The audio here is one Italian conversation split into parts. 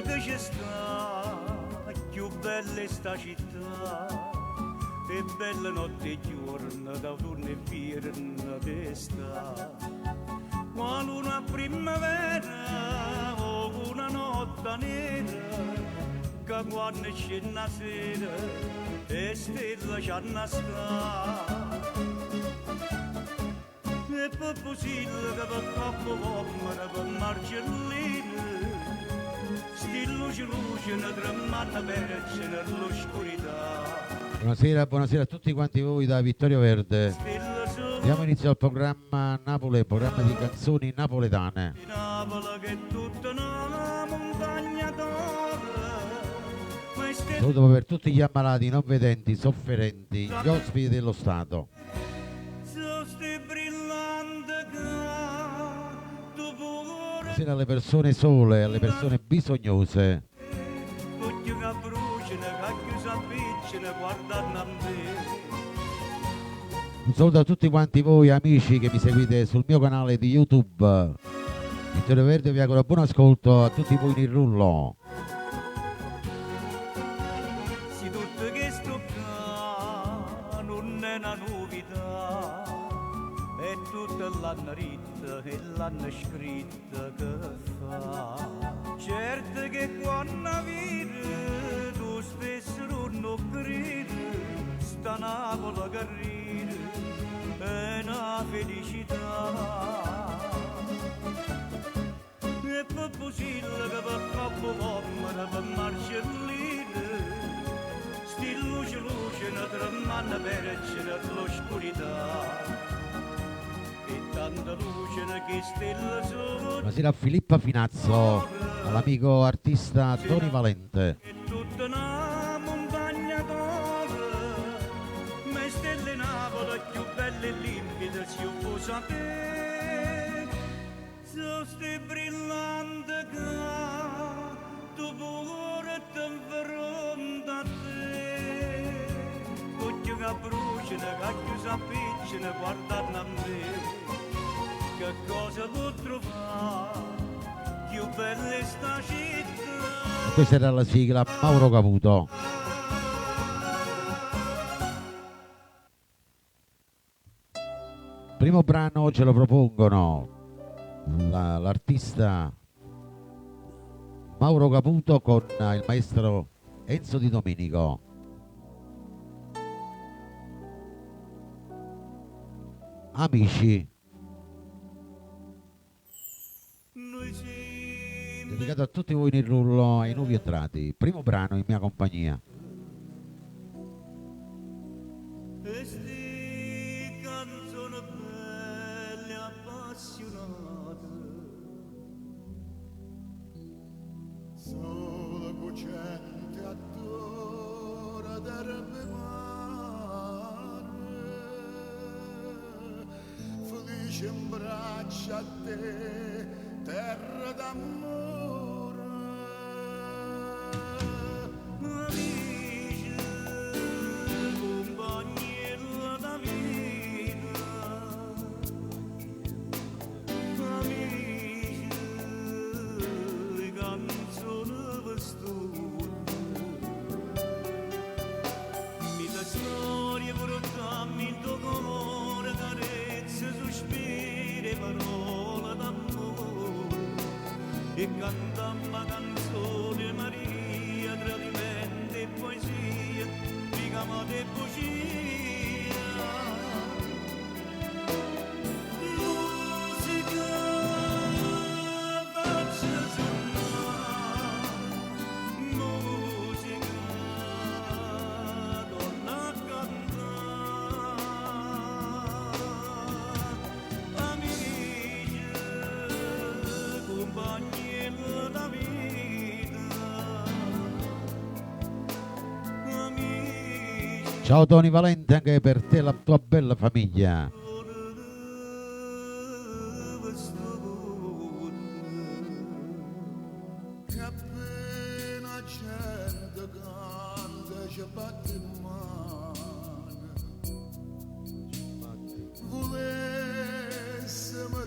che ci sta, più bella è sta città, e bella notte e giorno, d'autunno e inverno che sta. Quando una primavera o una notte nera, che quando c'è la sera e stella c'hanno sta. E per possibile che per troppo pomera, per margellina, sti luce ne tremano perce nell'oscurità. Buonasera a tutti quanti voi da Vittorio Verde. Diamo inizio al programma Napoli, programma di canzoni napoletane. Di Napoli che è tutta una montagna d'oro. Saluto per tutti gli ammalati, non vedenti, sofferenti, gli ospiti dello Stato. Buonasera alle persone sole, alle persone bisognose. Un saluto a tutti quanti voi amici che mi seguite sul mio canale di YouTube. Vittorio Verde vi auguro buon ascolto a tutti voi in rullo. Si tutto che sto qua non è una novità, è tutta l'anno ritta e l'anno scritta che fa. Certo che quando vire tu stesso non credi, sta Napoli che ride è una felicità. E per possibile che per troppo pomera, per marcellina, sti luce ne tremano perce nell'oscurità. E tanta luce che stelle sono. Buonasera a Filippo Finazzo, all'amico artista Tony Valente. È tutta una montagna d'oro, ma stelle Napoli più belle e limpide si opposa a te. So sti brillanti che tu pure ti infronta a te. Occhio che bruciano, che chiuso a piccino, guardano a me. Che cosa può trovare più bella è sta città? Questa era la sigla Mauro Caputo. Primo brano ce lo propongono l'artista Mauro Caputo con il maestro Enzo Di Domenico. Amici. Dedicato a tutti voi nel rullo, ai nuovi entrati. Primo brano in mia compagnia. E sti canzoni belle appassionate solo cucente attora d'erbe mare, felice in braccia a te, terra d'amore. amici, compagni da vita, amici, le canzoni vestute, mille storie portammi in tuo cuore, carezze, sospiri, parole d'amore, e cantamma canzone Maria, tradimento e poesia, ricamate e bugia. Musica faccia suonare, musica torna a cantare. Amici, compagni da vita, amici. Ciao Tony Valente, anche per te e la tua bella famiglia. Che appena gente canta ci batte in mano, volessimo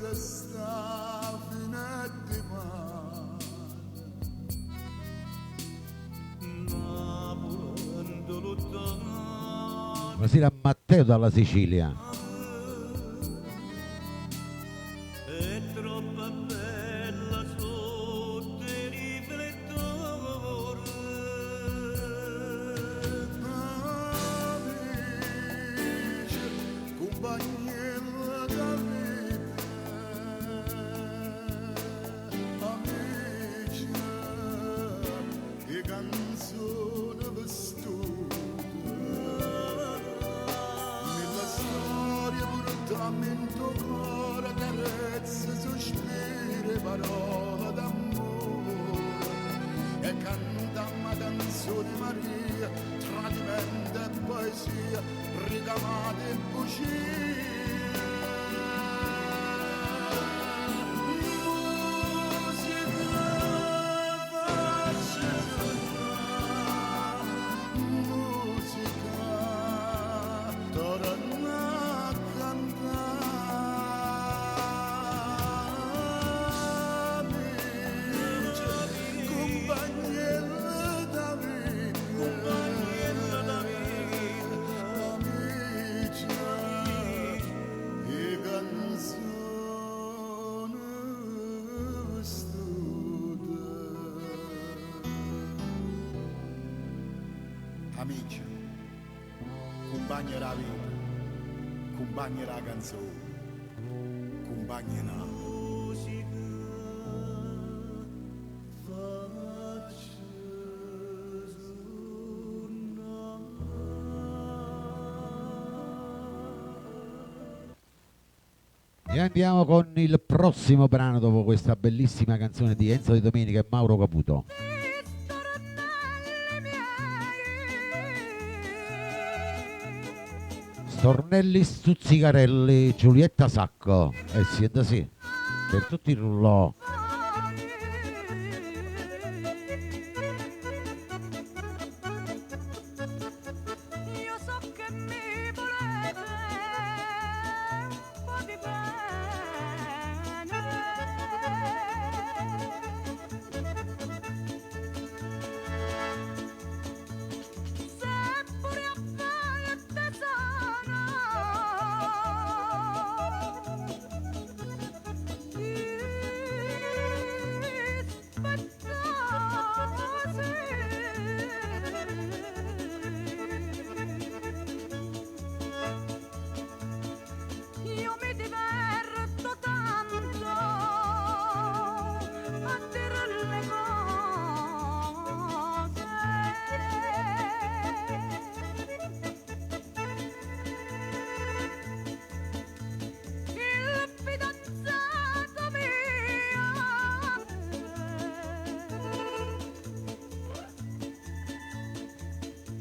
restare fino a domani. Buonasera a Matteo dalla Sicilia. è troppo bella sotto i riflettori. Amici, compagnia da vita, amici, che canzone vestute, nella storia portamento cuore, carezze, sospiri, parole d'amore, e cantamma canzone Maria, tradimento e poesia, ricamate e bugie. Amici, compagni della vita, compagni della canzone, compagni della E andiamo con il prossimo brano dopo questa bellissima canzone di Enzo Di Domenica e Mauro Caputo. Stornelli Stuzzicarelli, Giulietta Sacco. Siete sì, per tutti il rullò. Io so che mi volete un po' di bene. Seppure affai e tesoro, io mi diverto tanto a dire le cose. Il fidanzato mio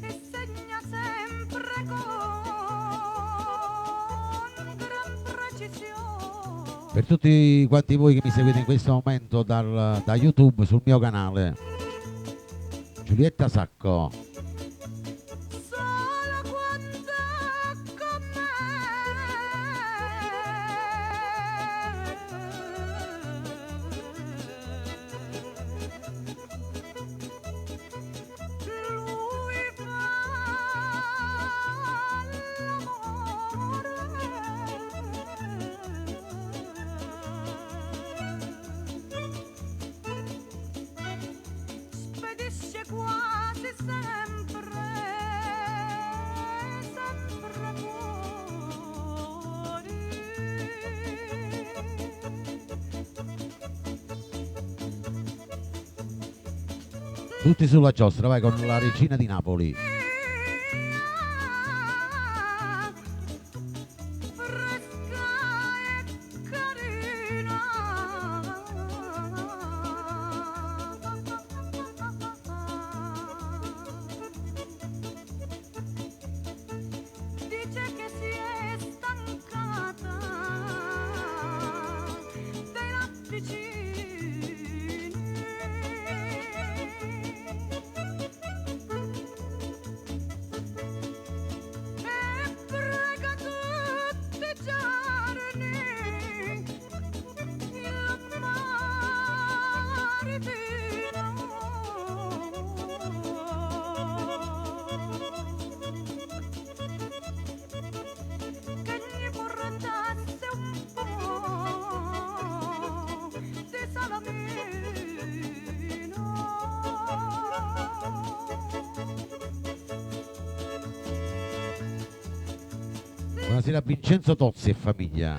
e segna sempre con gran precisione. Per tutti quanti voi che mi seguite in questo momento da YouTube sul mio canale, Giulietta Sacco. Solo quando con me lui fa l'amore. Spedisce quasi sempre, sempre fuori. Tutti sulla giostra, vai con la regina di Napoli. Fresca e carina, dice che si è stancata dei latticini. Buonasera Vincenzo Tozzi e famiglia.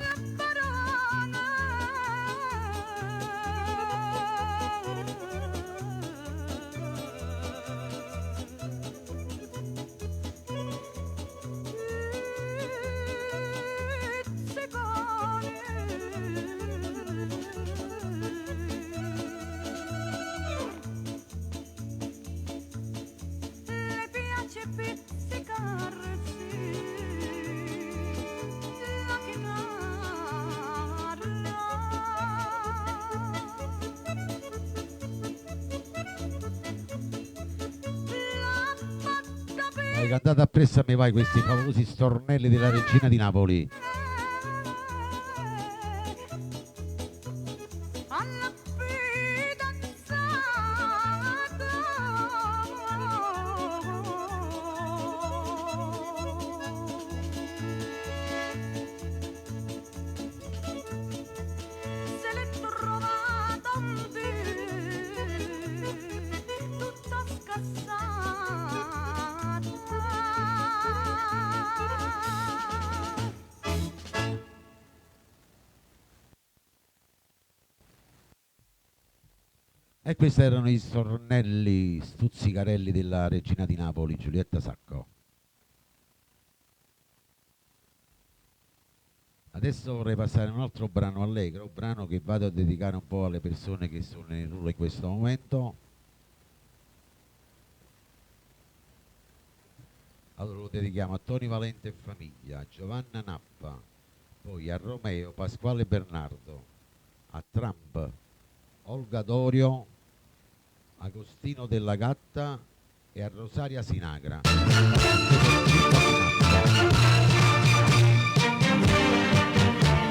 Le piace pizzicarsi la chitarra. Hai cantato appresso a me vai questi favolosi stornelli della Regina di Napoli. Alla fidanzata se l'è trovata un dì tutta scassata. E questi erano i stornelli stuzzicarelli della Regina di Napoli, Giulietta Sacco. Adesso vorrei passare a un altro brano allegro, brano che vado a dedicare un po' alle persone che sono in rullo in questo momento. Allora lo dedichiamo a Toni Valente e famiglia, a Giovanna Nappa, poi a Romeo, Pasquale Bernardo, a Trump, Olga Dorio, Agostino della Gatta e a Rosaria Sinagra.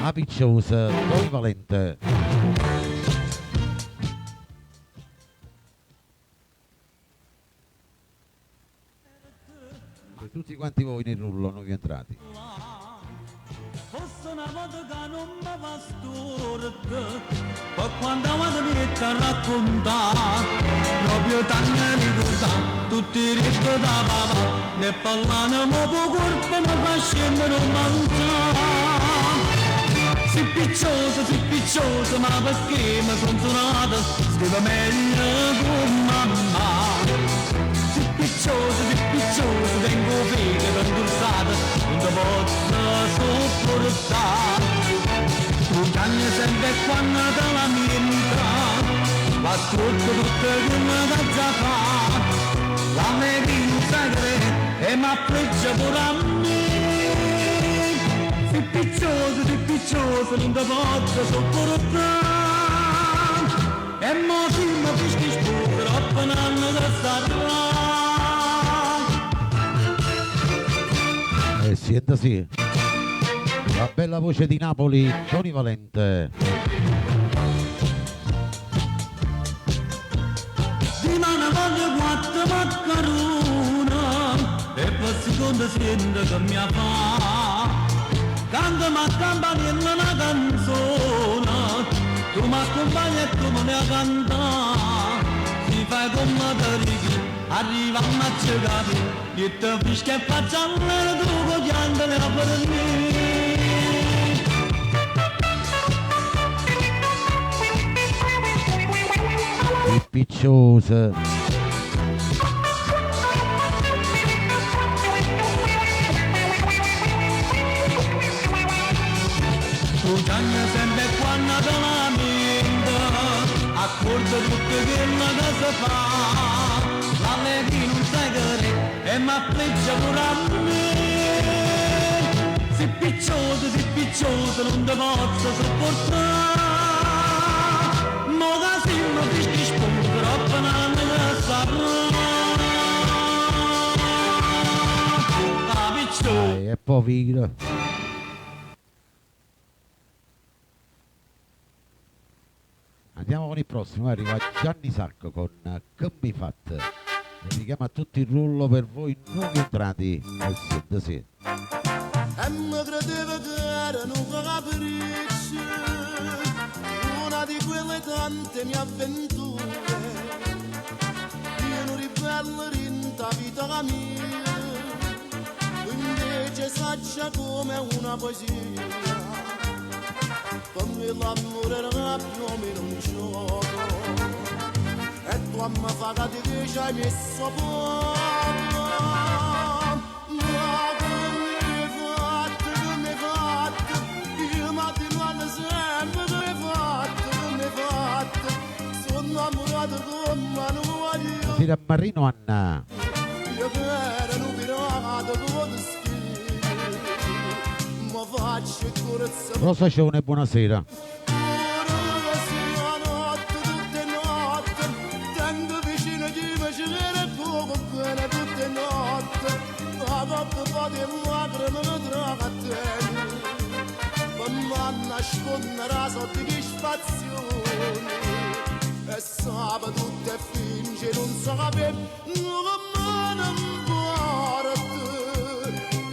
A Picciosa, Toni Valente. Per tutti quanti voi nel rullo, nuovi entrati. Fosse una volta che non mi va storta, poi quando vado a raccontare, proprio tanto ricorda, tutti i ricchi da papà, ne parlano mo po' corpo, ma fa scendere un mangiare. Si picciosa, ma perché mi sono suonata, scrive meglio con mamma. Si picciosa, tengo figlia condursata, non ti posso sopportare. Tu canni sempre quando te la mienta, va tutto che mi da già fa. La mia vinta e mi appleggia pure a me. Si picciosa, non ti posso sopportare. E mo si mi fischi sputo, troppo un anno da stare. Sienta sì. La bella voce di Napoli, Toni Valente. Di mano voglio quattro maccarona e poi secondo sento che mi fa. Canto ma campanella una canzone, tu mi accompagni e tu me ne cantare. Si fai come te righi, arriva a macciare. Io ti fischio e faccio andare tu con gli andali a per me. Che picciosa. Tu canni sempre quando te la mente, accordo tutto quello che si fa. La leghi non sai che e mi affligge pure a me. Si picciosa, non ti posso sopportare. Mo che si mi fischi spunto, troppo non ne saprà. La picciosa. E povera. Andiamo con il prossimo, arriva Gianni Sacco con Che mi fate. Lo dedichiamo a tutti il rullo per voi nuovi entrati. Siete sì. E mi credeva che erano capricci, una di quelle tante mie avventure. Io non ribello in ta vita mia, invece è saggia come una poesia, come l'amore era più o meno un gioco, e tu a me fa che ci hai messo poco. Ma come hai fatto, io mi attengo sempre come hai fatto, sono innamorato come non voglio. Sera a Marino Anna. Io che ero un pirata con te stile, ma faccio il corezzo. Rosa Cione, buonasera. Tutte notte, tengo vicino chi mi ci viene poco bene tutte notte, ma coppa po' di lacrime mi traga a te, ma mi nasconderà sotto gli spazioni, e sabato tutto è finge non so capire, non importa,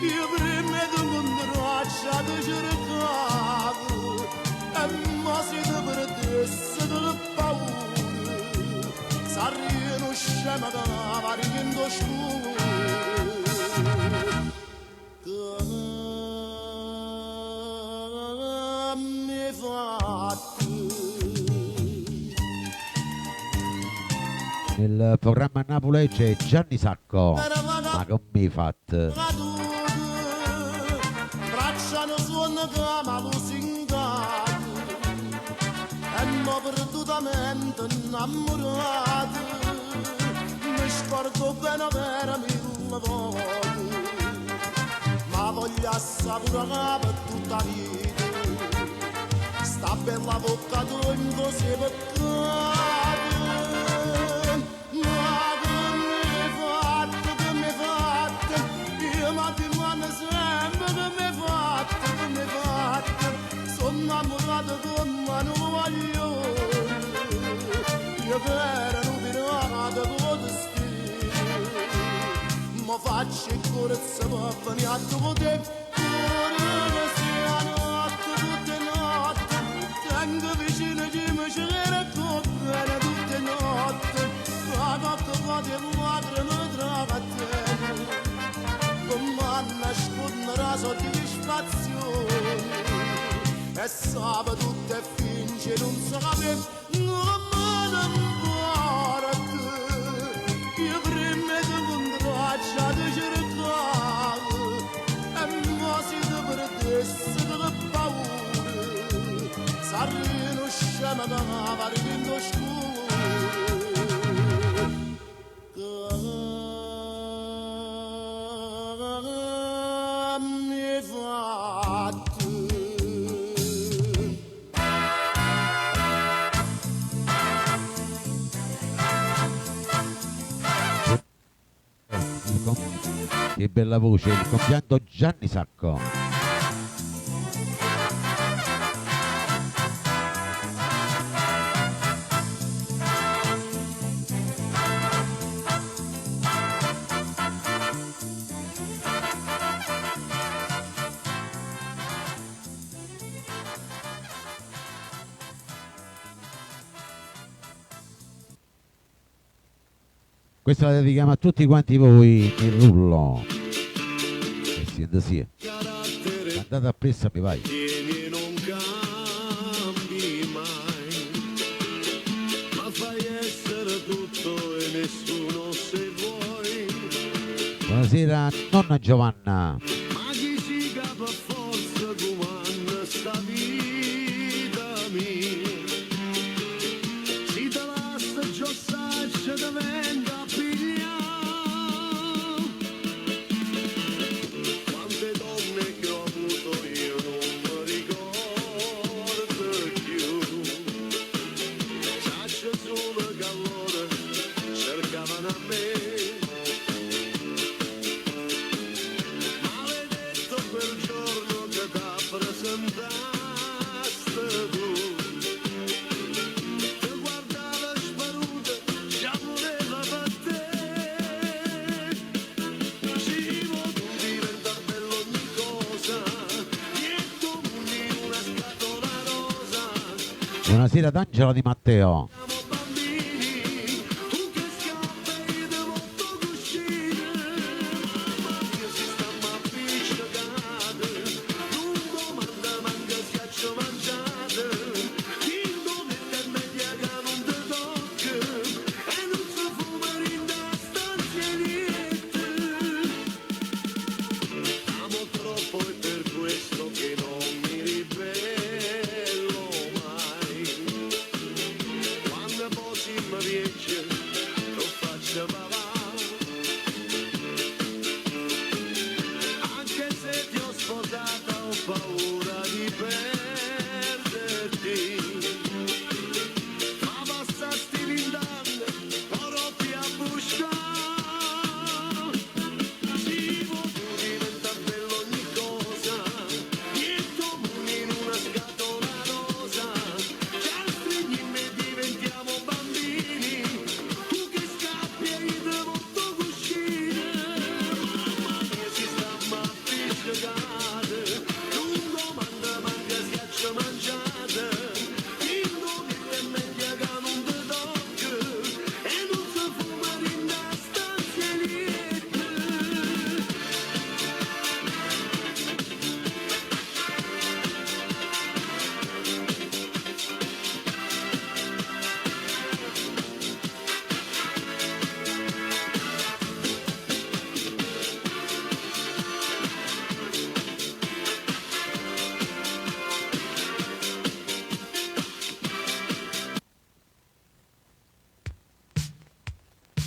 io prima di un braccio ti cercavo, e ma se ti perdesse delle paure, sarei uno scemo che va riendo scuro. Che mi hai fatto? Nel programma Napoli c'è Gianni Sacco. Ma che mi fate? Braccia non suono come lusingato, e mi perdutamente innamorato, mi scordo bene per mille volte, ma voglio assapurare per tutta la vita, sta bella bocca tua in così peccato. Sono innamorato come non voglio, io che ero un pirata con te stile, ma faccio il corezzo per venire a tuo te, pure sia notte, tutte notte, tengo vicino chi mi ci viene con bene tutte notte, la notte va di lacrime traga a te, ma nasconderà sotto gli spazioni, e sabato tutto è finge non so capire, non me ne importa, io prima di un braccio ti cercavo, e ma se ti perdesse delle paure, sarei uno scemo che va riendo scuro. Mi hai fatto? Che bella voce, il compianto Gianni Sacco. Questa la dedichiamo a tutti quanti voi nel rullo. E siete sì. Andate appresso, mi vai. Tieni, non cambi mai, ma fai essere tutto e nessuno se vuoi. Buonasera nonna Giovanna. Ma chi si capa forza comanda sta vita mia, si te la sta giosaccia da venda a pigliare. Quante donne che ho avuto io non mi ricordo più, saccia solo che allora cercavano a me. Maledetto quel giorno che t'ha presentaste tu, ti guardava sparuta, già voleva per te. Si tu diventar bello ogni cosa, dietro una scatola rosa. Buonasera d'Angela Di Matteo. Siamo bambini, tu che scappi io devo uscire, ma io si sta ma appiccica.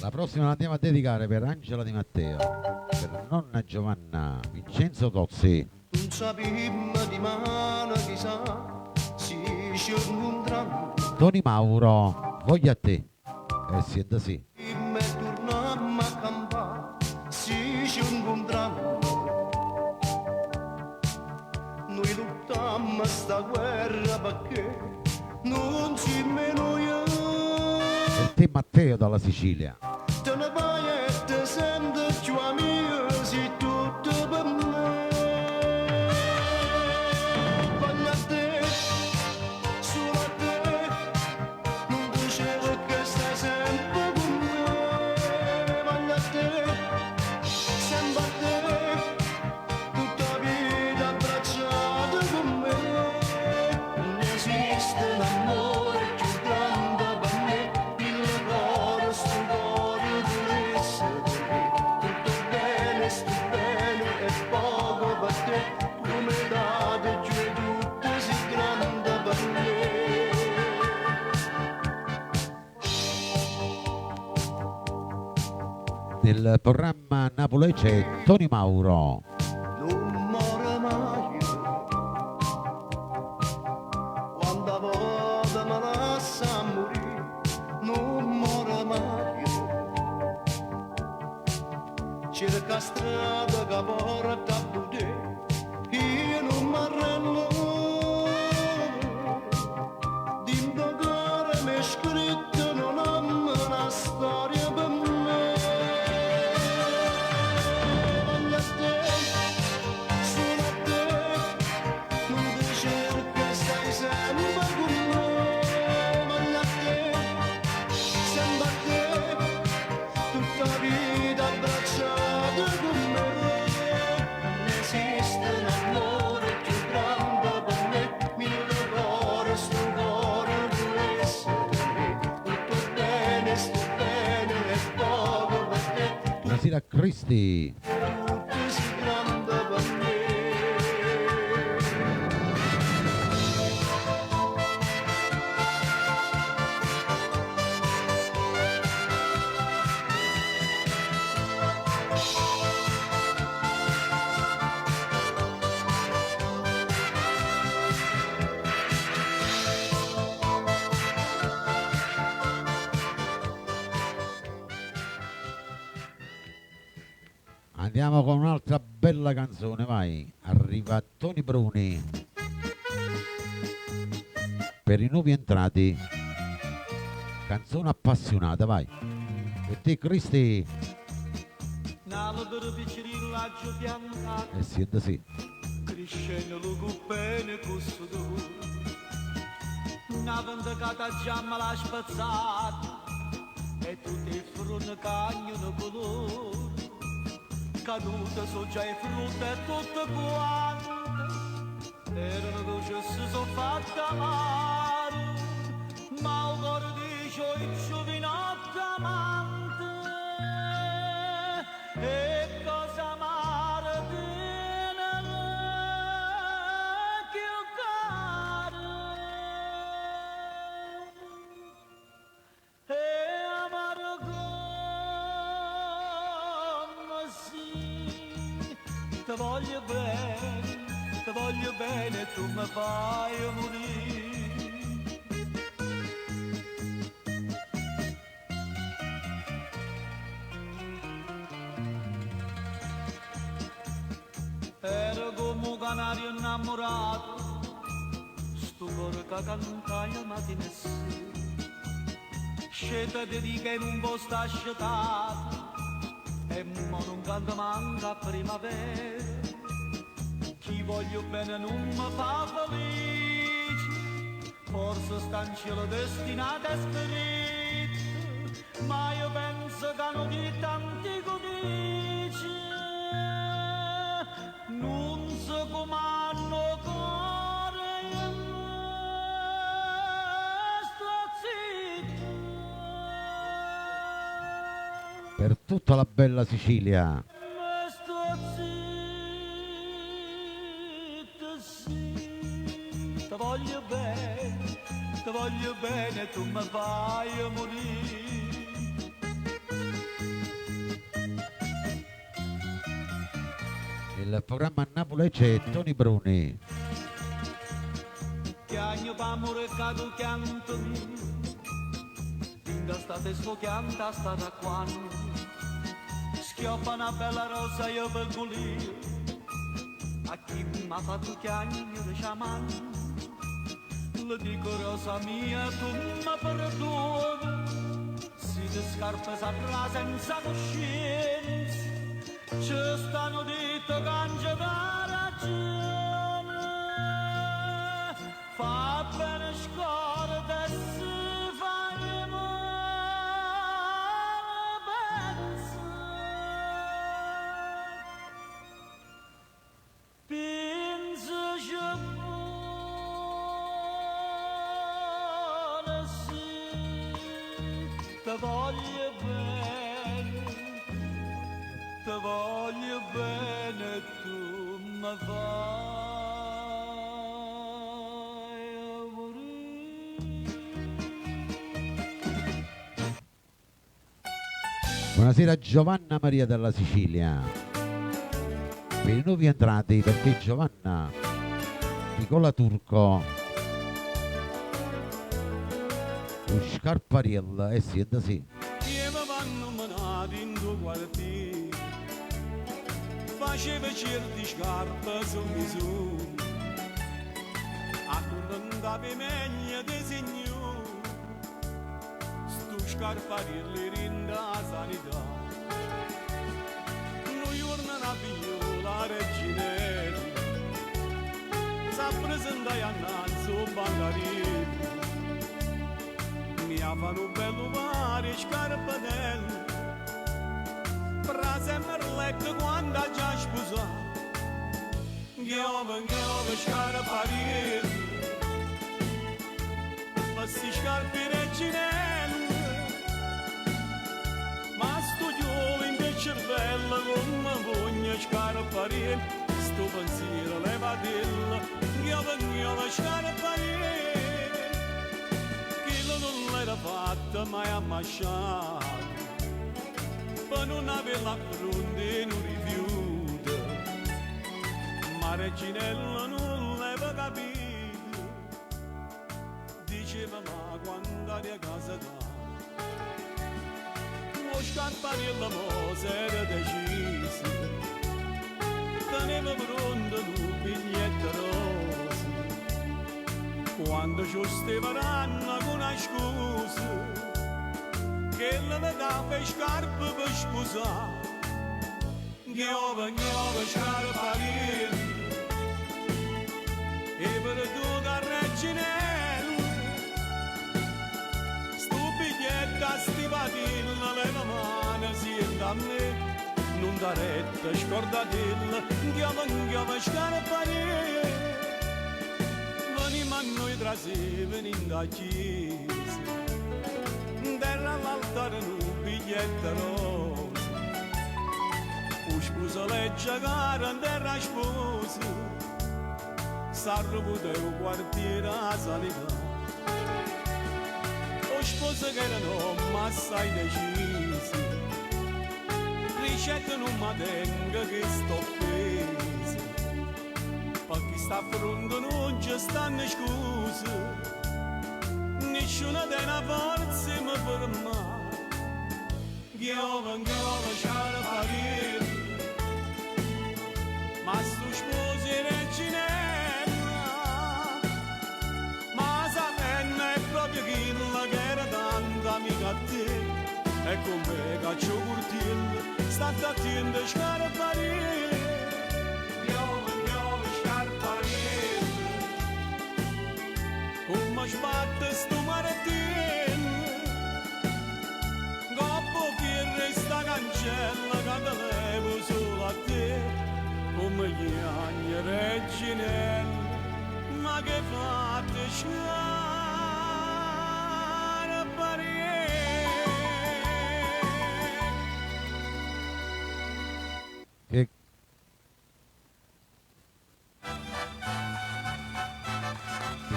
La prossima la andiamo a dedicare per Angela Di Matteo, per nonna Giovanna, Vincenzo Tozzi. Non sapemmo di mano chissà si ci incontrammo Toni Mauro, voglia a te. Siete sì. e tornammo a campare si ci incontrammo noi luttammo sta guerra perché non ci meno io E te Matteo dalla Sicilia. te ne vai e te sento più amico sei tutto per me voglio a te solo a te non dicevo che stai sempre con me voglio a te sempre a te tutta vita abbracciata con me non esiste l'amore più grande per me il cuore sto cuore deve essere tutto bene e poco per te come date giù e tutto si grande per me Nel programma Napoli c'è Toni Mauro. non muore mai quando volta me lascia morire non muore mai cerca strada che porta a te io non mi arrendo d'invocare mi è scritto non ho una storia per me voglio a te solo a te non dicevo che stai sempre con me voglio a te sempre a te tutta la vita abbracciata con me non esiste l'amore più grande per me mille cuore sto cuore deve essere tutto bene e poco per te Buonasera Cristi. tutto si grande per me Andiamo con un'altra bella canzone, vai. Arriva Toni Bruni. Per i nuovi entrati. Canzone appassionata, vai. E te Cristi. N'albero piccerino laggio piantato, Siete sì. crescendo lo bene custodore. Una vendicata giamma l'ha spazzata, e tutti i frutti cagnano colore. Cadute so già i frutti e tutte quante, erano dolci si sono fatte amare, ma il cuore dice il giovinotto amante. E cosa amare tiene più caro e amare come sì ti voglio bene tu mi fai morire. Ero come un canario innamorato, sto cuore che cantaia mattina e sera. Scelta di dire che non può sta asciutato, e mo non canta manca a primavera. Chi voglio bene non mi fa felice, forse sta in cielo destinato e scritto, ma io penso che hanno di tanti codici. Non so come hanno cuore io sto zitto. Per tutta la bella Sicilia. Sto zitto, sì. Ti voglio bene, tu mi fai morire. Il programma a Napoli c'è Tony Bruni. Chiagno d'amore cadu chianto, da state sfochianta stata quando schioppa una bella rosa io per pulire a chi mi ha fatto chiagno di sciaman le dico rosa mia tu mi perdoni si le scarpe saprà senza coscienza ci stanno dito cangia da ragione fa bene scordarsi te voglio bene, tu mi fai morire. Buonasera Giovanna Maria dalla Sicilia. Per i nuovi entrati, perché Giovanna Nicola Turco lo Scarpariel e sì, sì. Che mi vanno menati in due quartieri, faceva certi scarpe su misura, accontentava meglio di signore, stu Scarparielli rinda la sanità. Noi giorno una figliola reginella, sa presentare a Nanzo Bangarelli, mi fanno bello mare scarpatelli, frase merlette quando ha già sposato, Giove scarparielli, ma si scarpe reginelle, ma sto giove in del cervello come voglia scarparielli, sto pensiero levatella, Giove scarparielli, non l'era fatta mai ammasciata per non avere la fronte non rifiuta ma Reginella non l'aveva capito diceva ma quando eri a casa da lo Scarpariello mo s'era deciso teneva pronto un biglietto rosa quando ci steveranno con una scusa che la dà per scarpe per sposare Giove Scarparielli e per tu da Reginella sto biglietto a stivatilla leva mano sienta a me non da retta scordatella Giove Scarparielli ma noi trase venendo a chiesa terra all'altare un biglietto rosa o sposa legge cara terra sposa s'arrubuta un quartiere a sanità o sposa che erano assai decisi ricette non mi tenga che sto pesa per chi sta a fronte non ci stanno scuse, nessuna della forza mi ferma. Giove Scarparielli, ma sto sposi Reginella, ma sapendo è proprio quella che era tanta amica a te, e con me caccio curtillo, state attento Scarparielli. Come sbatte sto marettino, dopo che resta cancella che te levo solo a te, come gli agni Reginella, ma che fate Scarparielli? Che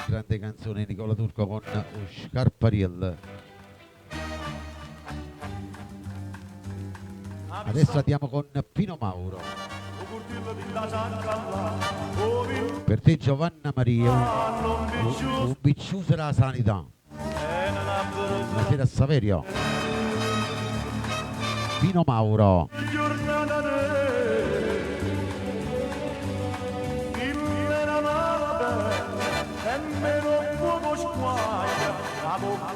grande canzone Nicola Turco con Scarpariel. Adesso andiamo con Pino Mauro. Per te Giovanna Maria, un bicciuso della sanità. Buonasera a Saverio. Pino Mauro.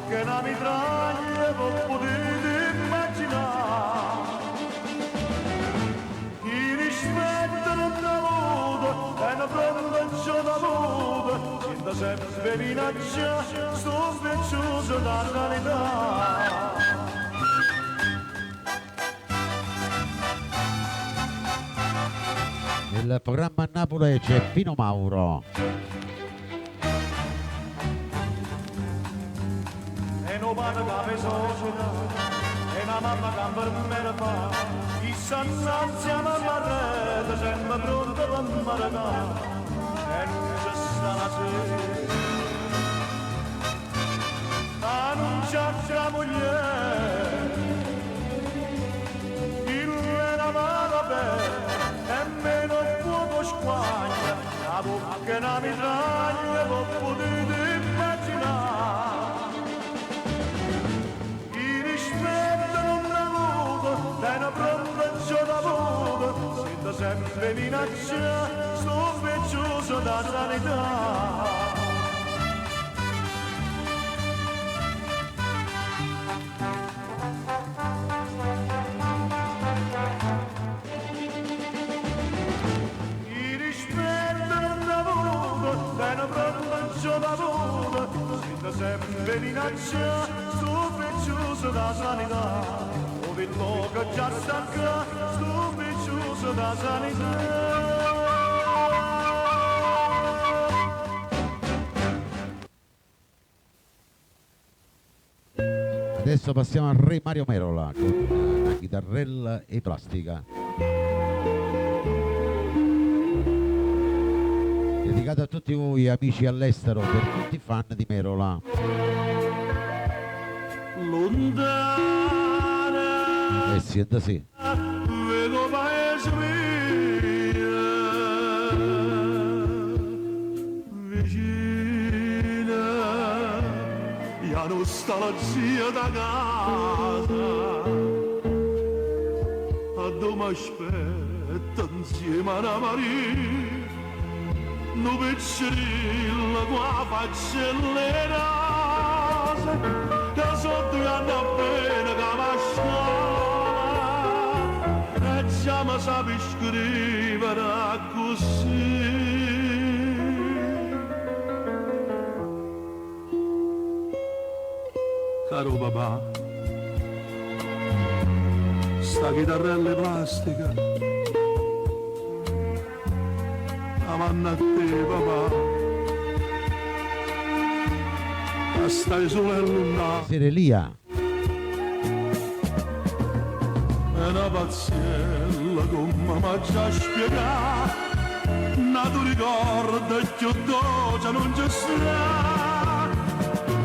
Che la mitraglia non potete immaginare. Chi rispetta non da avuto e non prende ciò da avuto, sento sempre minaccia, sto sfrecciuso da sanità. Nel programma a Napoli c'è Pino Mauro. E non vado da me società, e una mamma che per me fa, chissà ansiamo alla rete, sempre pronto per maritare, e non c'è sta la sera. Annunciate la moglie, il era male bene, e meno fuoco squaglia, la bocca e la mitraglia, non potete immaginare. Bene pronto ciò da avuto, sento sempre minaccia, sto sfrecciuso da sanità. Chi rispetto non ha avuto, bene pronto ciò da avuto, sento sempre minaccia, sto sfrecciuso da sanità. Il luogo già stanca, stupicciuso da sanità. Adesso passiamo a Re Mario Merola con la chitarrella e plastica. Dedicato a tutti voi amici all'estero, per tutti i fan di Merola. Siente sì. Vedo paese mio, vicina, la nostalgia da casa, a dove aspetta insieme a una Maria, un piccirillo qua faccia le rase, che sotto gli anni appena che va a scuola, e già mi sapi scrivere così. Caro papà, sta chitarrella plastica, avanti a te papà, stai solo e lontano, Serelia. è una pazziella come mi già spiegato, ma tu ricorda che dolce non ci sarà,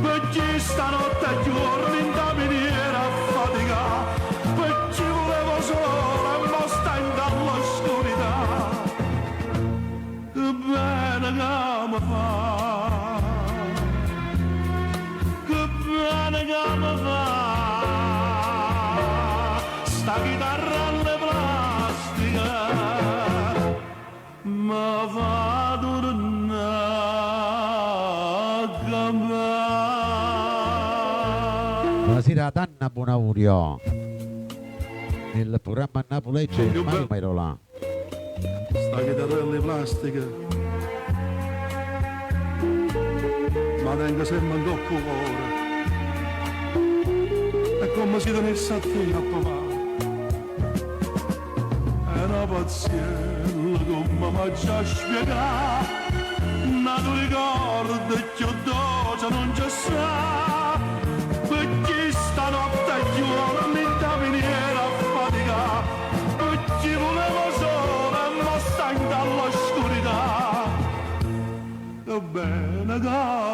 perché stanotte a giorni in da miniera a faticare, perché volevo solo e mo sta in dall'oscurità. Che bene che mi fa, che bene che mi fa, sta chitarrella plastica mi fa tornare a campare. Buonasera ad Anna Bonaurio. Nel programma a Napoli c'è Mario Merola. Sta chitarrella plastica ma tenga sempre un tocco cuore, è come se tenesse a te a papà, è una pazziella come mi già spiegato, ma tu ricorda che dolce non ci sa, perché stanotte a giorni da miniera a faticare, perché volevo solo e mo sta in dall'oscurità. Che bene che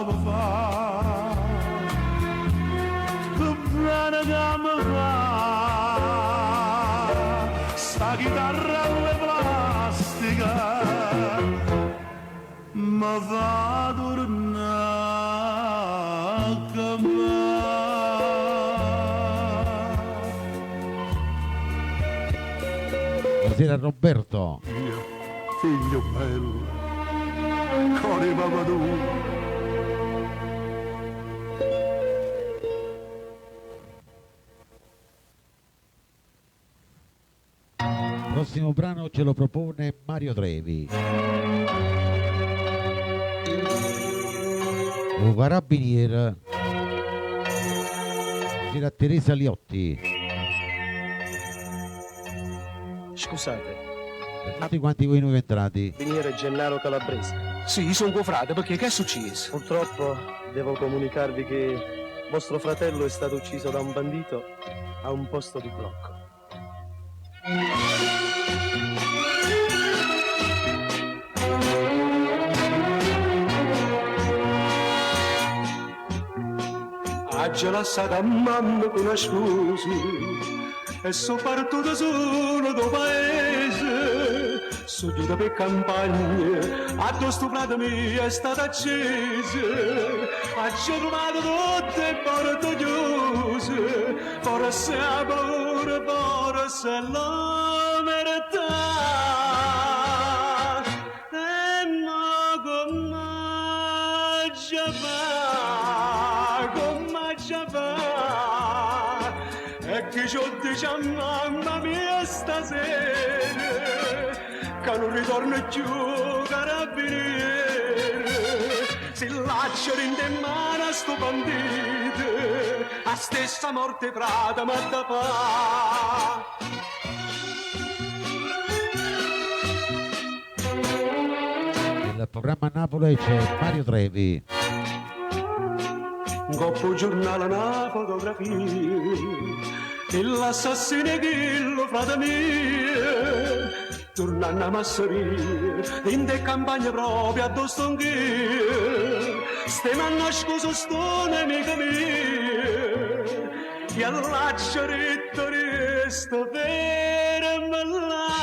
mi fa, che bene che mi fa, sta chitarrella plastica ma fa tornare a me. Buonasera Roberto. Mio figlio bello, cuore mamma tu. Prossimo brano ce lo propone Mario Trevi. Un carabiniere. Buonasera Teresa Liotti. Scusate, Per tutti quanti voi nuovi entrati. Viniere Gennaro Calabrese. Sì, sono tuo frate, perché che è successo? Purtroppo devo comunicarvi che vostro fratello è stato ucciso da un bandito a un posto di blocco. Ha già lasciato a mamma con una scusa e sono partito solo da paese. Sono giunto per campagna, a tua stuprata mia è stata accesa. Ha già trovato tutte le porte chiuse, forse ha paura, forse è la verità. E no, come già va, come già va. E che ci ho detto a mamma mia stasera, che non ritorno più carabiniere. Se lascio in mano a sto bandito, a stessa morte frata ma da fa. Il programma Napoli c'è Mario Trevi. Un coppo giornale, una fotografia, e l'assassino è quello, frate mio, tornando a Masseria, in te campagna proprio addosso anch'io, stiamo a nascosto sto nemico mio, e all'accia ritto resto fermo là,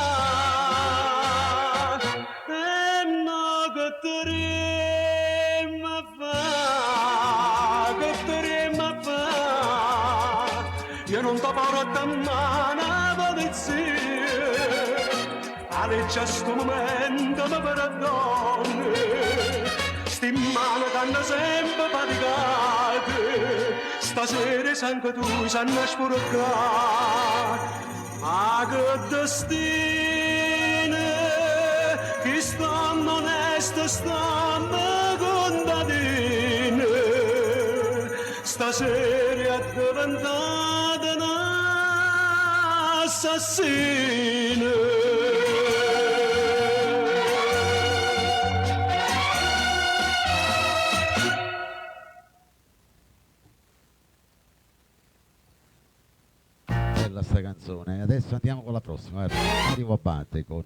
e no che torniamo a fa, che torniamo a fa, io non t'ho portato a mano la polizia, a legge a sto momento mi perdoni, sti mani che hanno sempre faticate, stasera sangue tu sanno sporcare, ma che destino, che stanno onesto, stanno contadine, stasera è diventata un'assassina. Bella sta canzone. Adesso andiamo con la prossima. Mario Abate con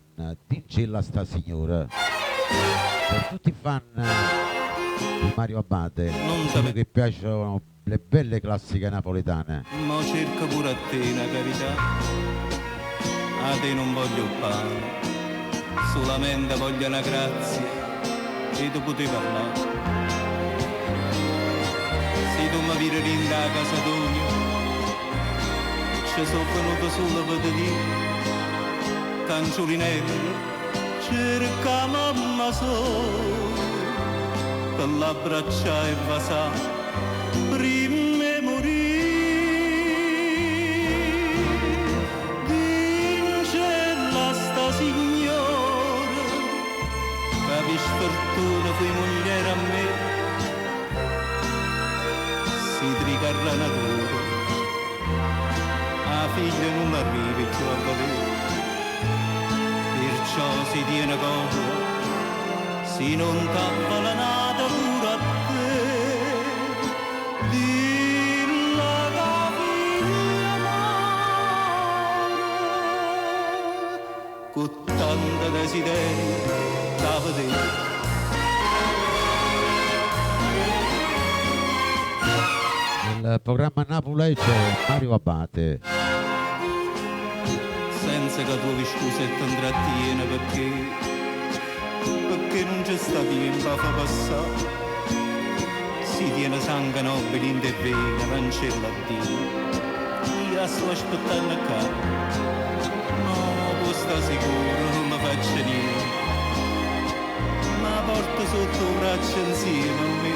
Tincilla sta signora. Per tutti i fan di Mario Abate, Non quelli sape- che piacciono le belle classiche napoletane. Ma cerca pure a te una carità, a te non voglio pane, solamente voglio una grazia e tu potevi parlare. Se tu mi viri in da casa tua, ci sono venuto solo per te dire, canciolinello, cerca mamma sola, per l'abbracciare e vasare. Prima morì, Dincella sta signora, capi sfortuna fu moglie a me, si tricarra la natura, a figlia non mi arrivi più a vedere, perciò si tiene conto, si non tappa la nata pure a te. Dilla che figlia amore, con tanto desiderio da vedere. Nel programma Napoli c'è Mario Abate. Senza che tu scuse e ti intrattiene perché non c'è sta tempo a fa passare. Si tiene sangue nobile in te vena, cancella a Dio. Io sto aspettando qua, no, può sta sicuro, non mi faccio niente. Ma porto sotto un braccio insieme a me.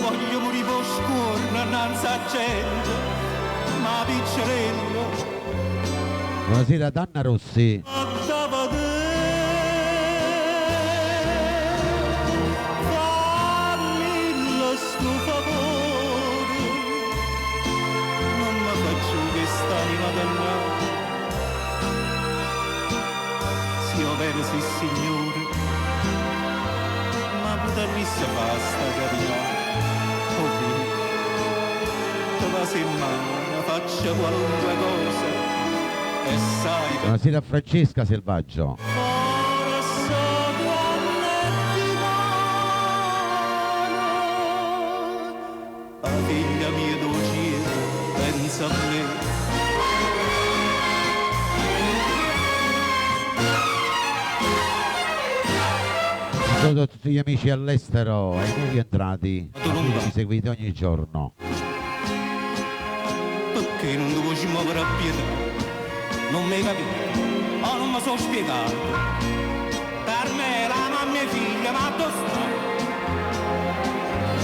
Voglio morire per scuola, innanzi a gente, ma piccerello. Buonasera ad Anna Rossi. Andava te, fammi lo sto favore, non mi faccio quest'anima dannata. Sì, ho vero, sì signore, ma potermi se basta carità. Oh, la settimana faccio qualunque cosa. E sai, Buonasera a Francesca Selvaggio. ora so quando ti mano. La figlia mia dolce, pensa a me. Saluto a tutti gli amici all'estero e ai nuovi entrati, a cui ci seguite ogni giorno. Perché non devo ci muovere a pietà? Non mi capito, oh non mi sono spiegato. Per me la mamma è figlia, ma tu stai?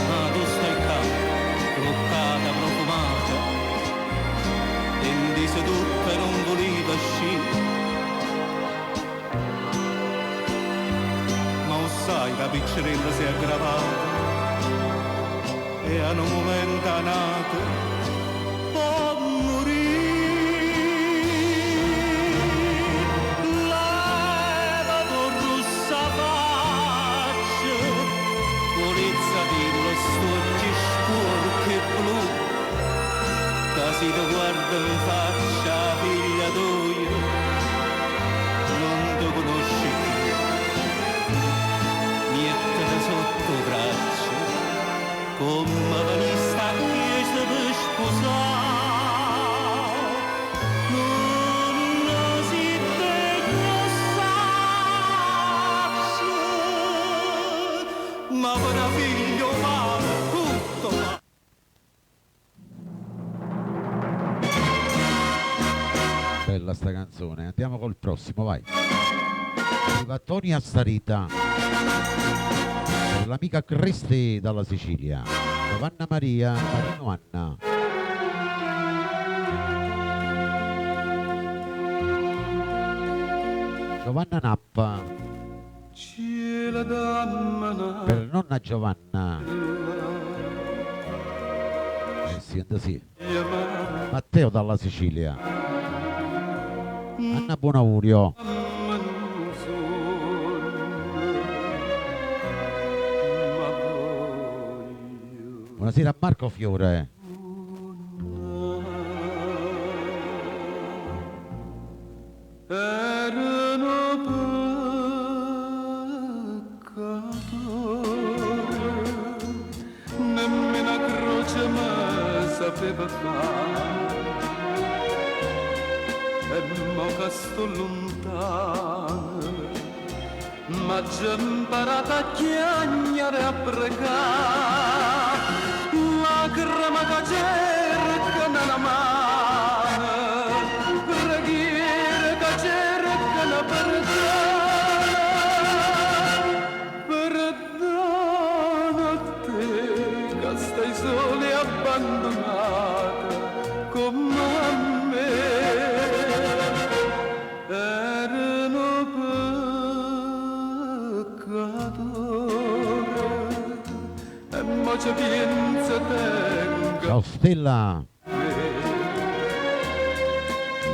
Ma tu stai qua, bloccata, profumata. E mi disse tutto e non voleva uscire. Ma lo sai, la piccerella si è aggravata. E a un momento è nato. Si ti guarda in faccia, figlia tua, non ti conosci più. Mettete sotto braccio, come veniste a chiesa per sposare. Non si degno saccio, ma per figlio vale tutto. Bella sta canzone, andiamo col prossimo, vai. Arriva Tony Astarita per l'amica Cristi dalla Sicilia, Giovanna Maria, Marino Anna. Giovanna Nappa per nonna Giovanna. Senta sì. Matteo dalla Sicilia. Anna Buonaurio. Buonasera a Marco Fiore. Nemmeno a croce mi sapeva fare. E mo che sto lontano, ma già imparato a chiagnare e a pregare, lacrima che cerca nella mano, preghiere che cercano perdono a te che stai sola e abbandonata come a me. Erano peccatori e mo c'è pienza tenga. Ciao Stella.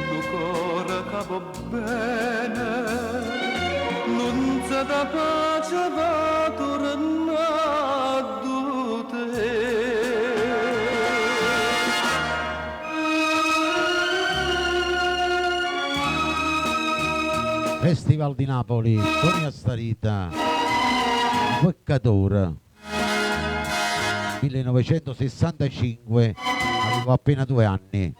Lo cuore che va bene non sa da pace va tornato te. Festival di Napoli, Tony Astarita, Peccatore, 1965, avevo appena 2 anni.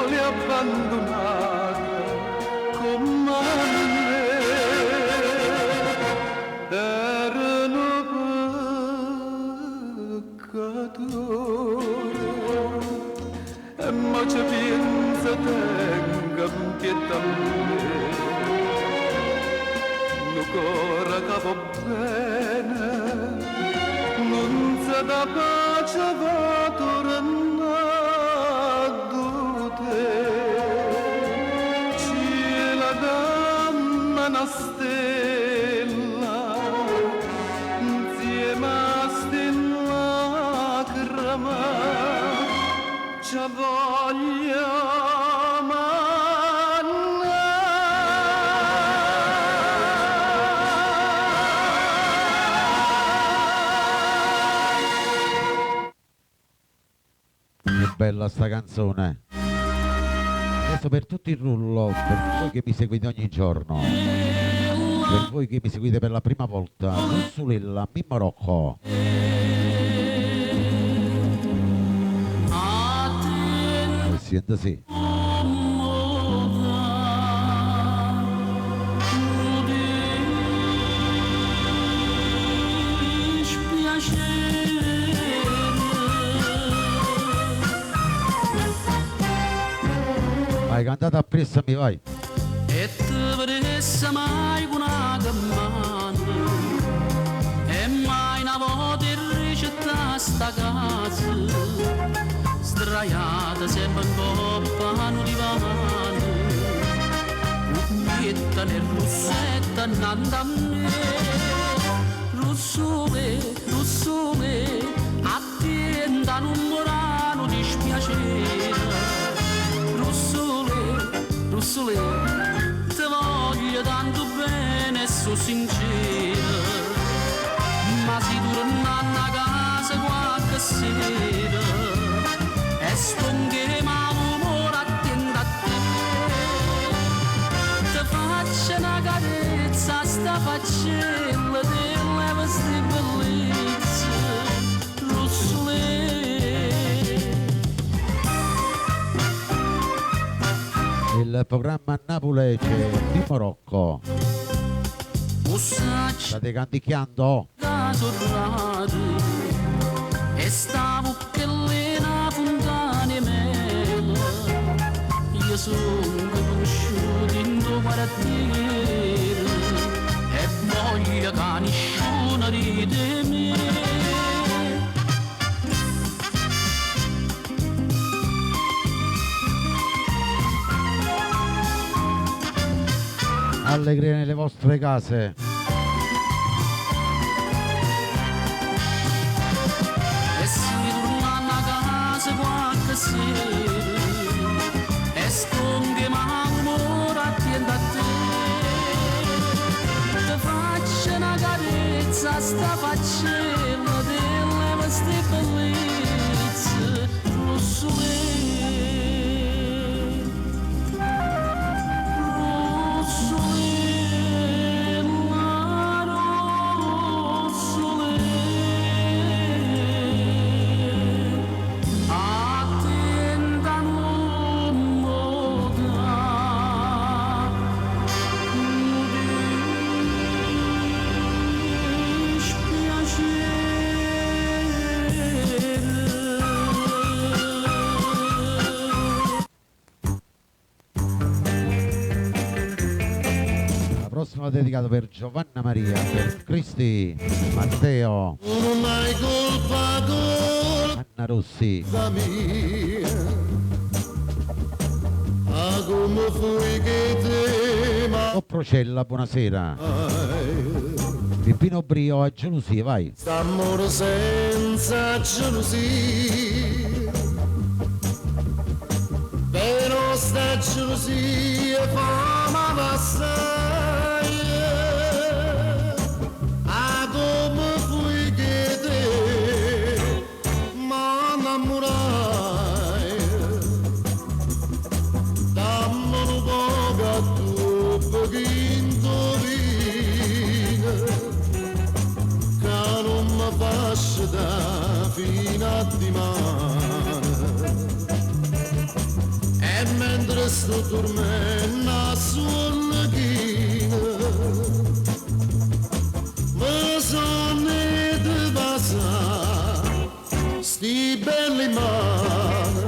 l'hai abbandonata come a me. Erano peccatori e mo ci pensa tenga pietà a me. Lo cuore che va bene non si dà pace va tornando te. Cielo dammi una stella insieme a stella che rama ci voglio bella sta canzone. Adesso per tutto il rullo, per voi che mi seguite ogni giorno, per voi che mi seguite per la prima volta, Russulilla, Mimmo Rocco. Sente sì. Vai, cantate appresso a me, vai. E te vedesse mai una cammana e mai una volta in ricetta sta casa sdraiata sempre in coppa a un divano ucchietta nel russetto annanto a me. Russole, russole, attenta non morano dispiacere. Russole, te voglio tanto bene e so sincera, ma si torna a casa qualche sera e stonghe ma l'umore attenta a te. Te faccio una carezza, sta faccella delle vostre bellezze, Russole. Il programma Napolece di Morocco. State canticchiando? E stavo che l'ena fontana e mela. Io sono conosciuto in due quartieri e voglio che nessuno ride me. Allegria nelle vostre case. E si torna a casa qualche sera e stonghe ma l'umore attenta a te. Te faccio una carezza, sta faccella delle vostre bellezze, Russole. Prossimo dedicato per Giovanna Maria, per Cristi, Matteo, Non hai colpa Anna Rossi. mia, a come fui che te O Procella, buonasera. mai. Pippino Brio a gelosia, vai. St'amore senza gelosia, però sta gelosia fa ma passare. A come fui che te m'innamorai, dammi un po' a tu pochino vino che non mi faccio da fino a dimane. E mentre sto dormendo a sonnechina mi sono di passare sti belli mani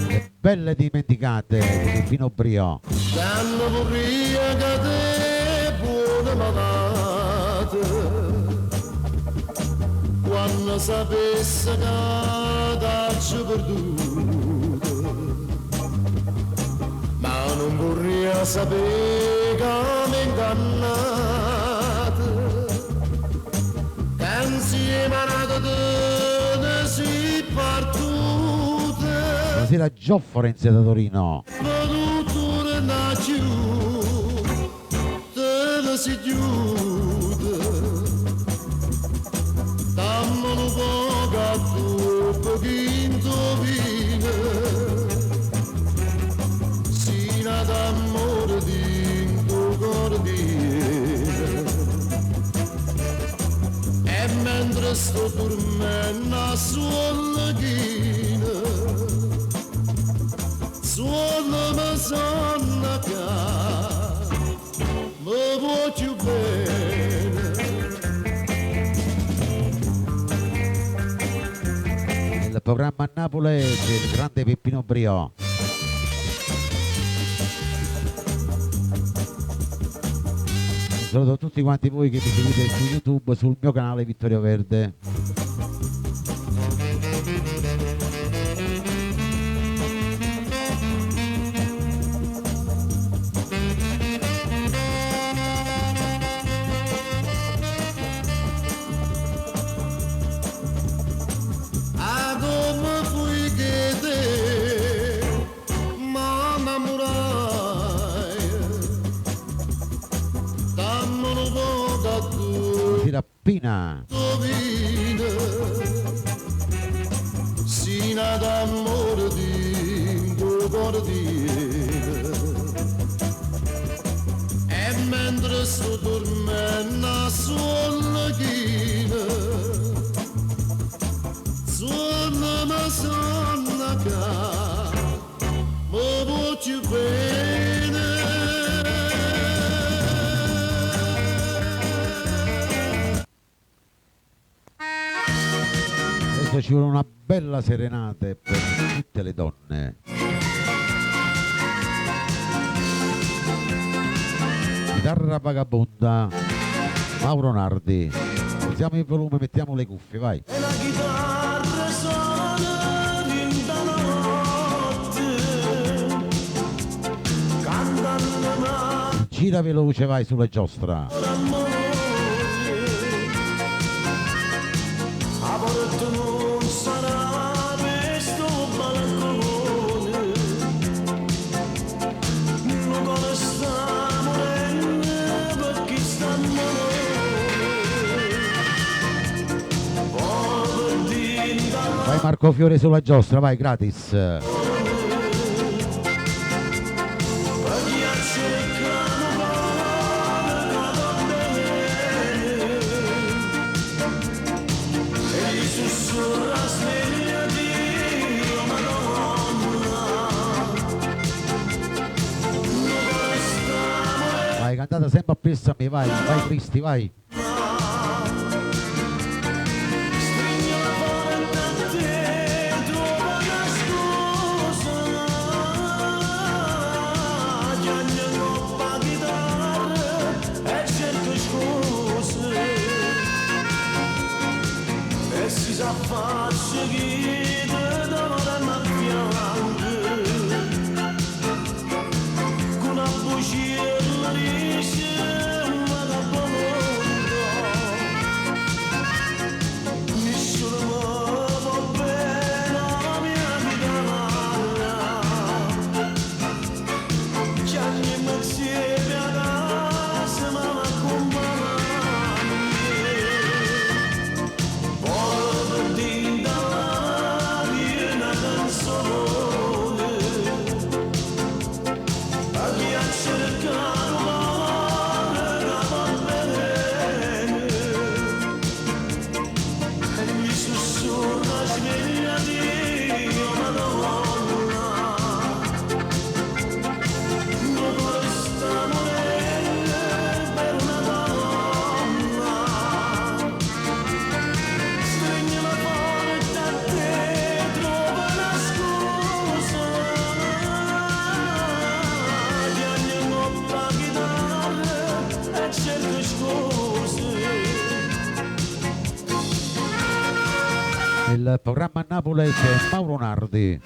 Le belle dimenticate di Peppino Brio. danno vorria che te buone malate quando sapesse che t'accio perduto ma non vorria sapere che mi ingannate che insieme a te si partute Buonasera Gio Forense da Torino. Veduto da giù, te si chiude, dammi un po' a tu, pochino vino, sino d'amore di tuo cordine. E mentre sto dormendo a suollechina, suona ma sonna che mi voglio bene Nel programma a Napoli c'è il grande Peppino Brio. Un saluto a tutti quanti voi che mi seguite su YouTube, sul mio canale Vittorio Verde. a come fui che te m'innamorai dammi un po' a tu Buonasera Pina. vino sino d'amore di tuo cordine e mentre sto dormendo a sonnechina suona ma sonna che mi voglio bene Adesso ci vuole una bella serenata per tutte le donne. Chitarra vagabonda, Mauro Nardi. Alziamo il volume, mettiamo le cuffie, vai. e la chitarra suona tutta la notte cantando ma Gira veloce, vai sulla giostra. l'amore a volte non sarà questo balcone non come sta morendo per chi sta morendo Vai Marco Fiore sulla giostra, vai gratis. Vai, cantata sempre appresso a me, vai, vai Cristi, vai. Si sa faccia chi te d'amore ma piange con una buccia liscia un vagabondo nessuno mi va bene la mia vita già ne mi insieme a casa ma m'accompagna Voglio Il programma a Napoli c'è Mauro Nardi.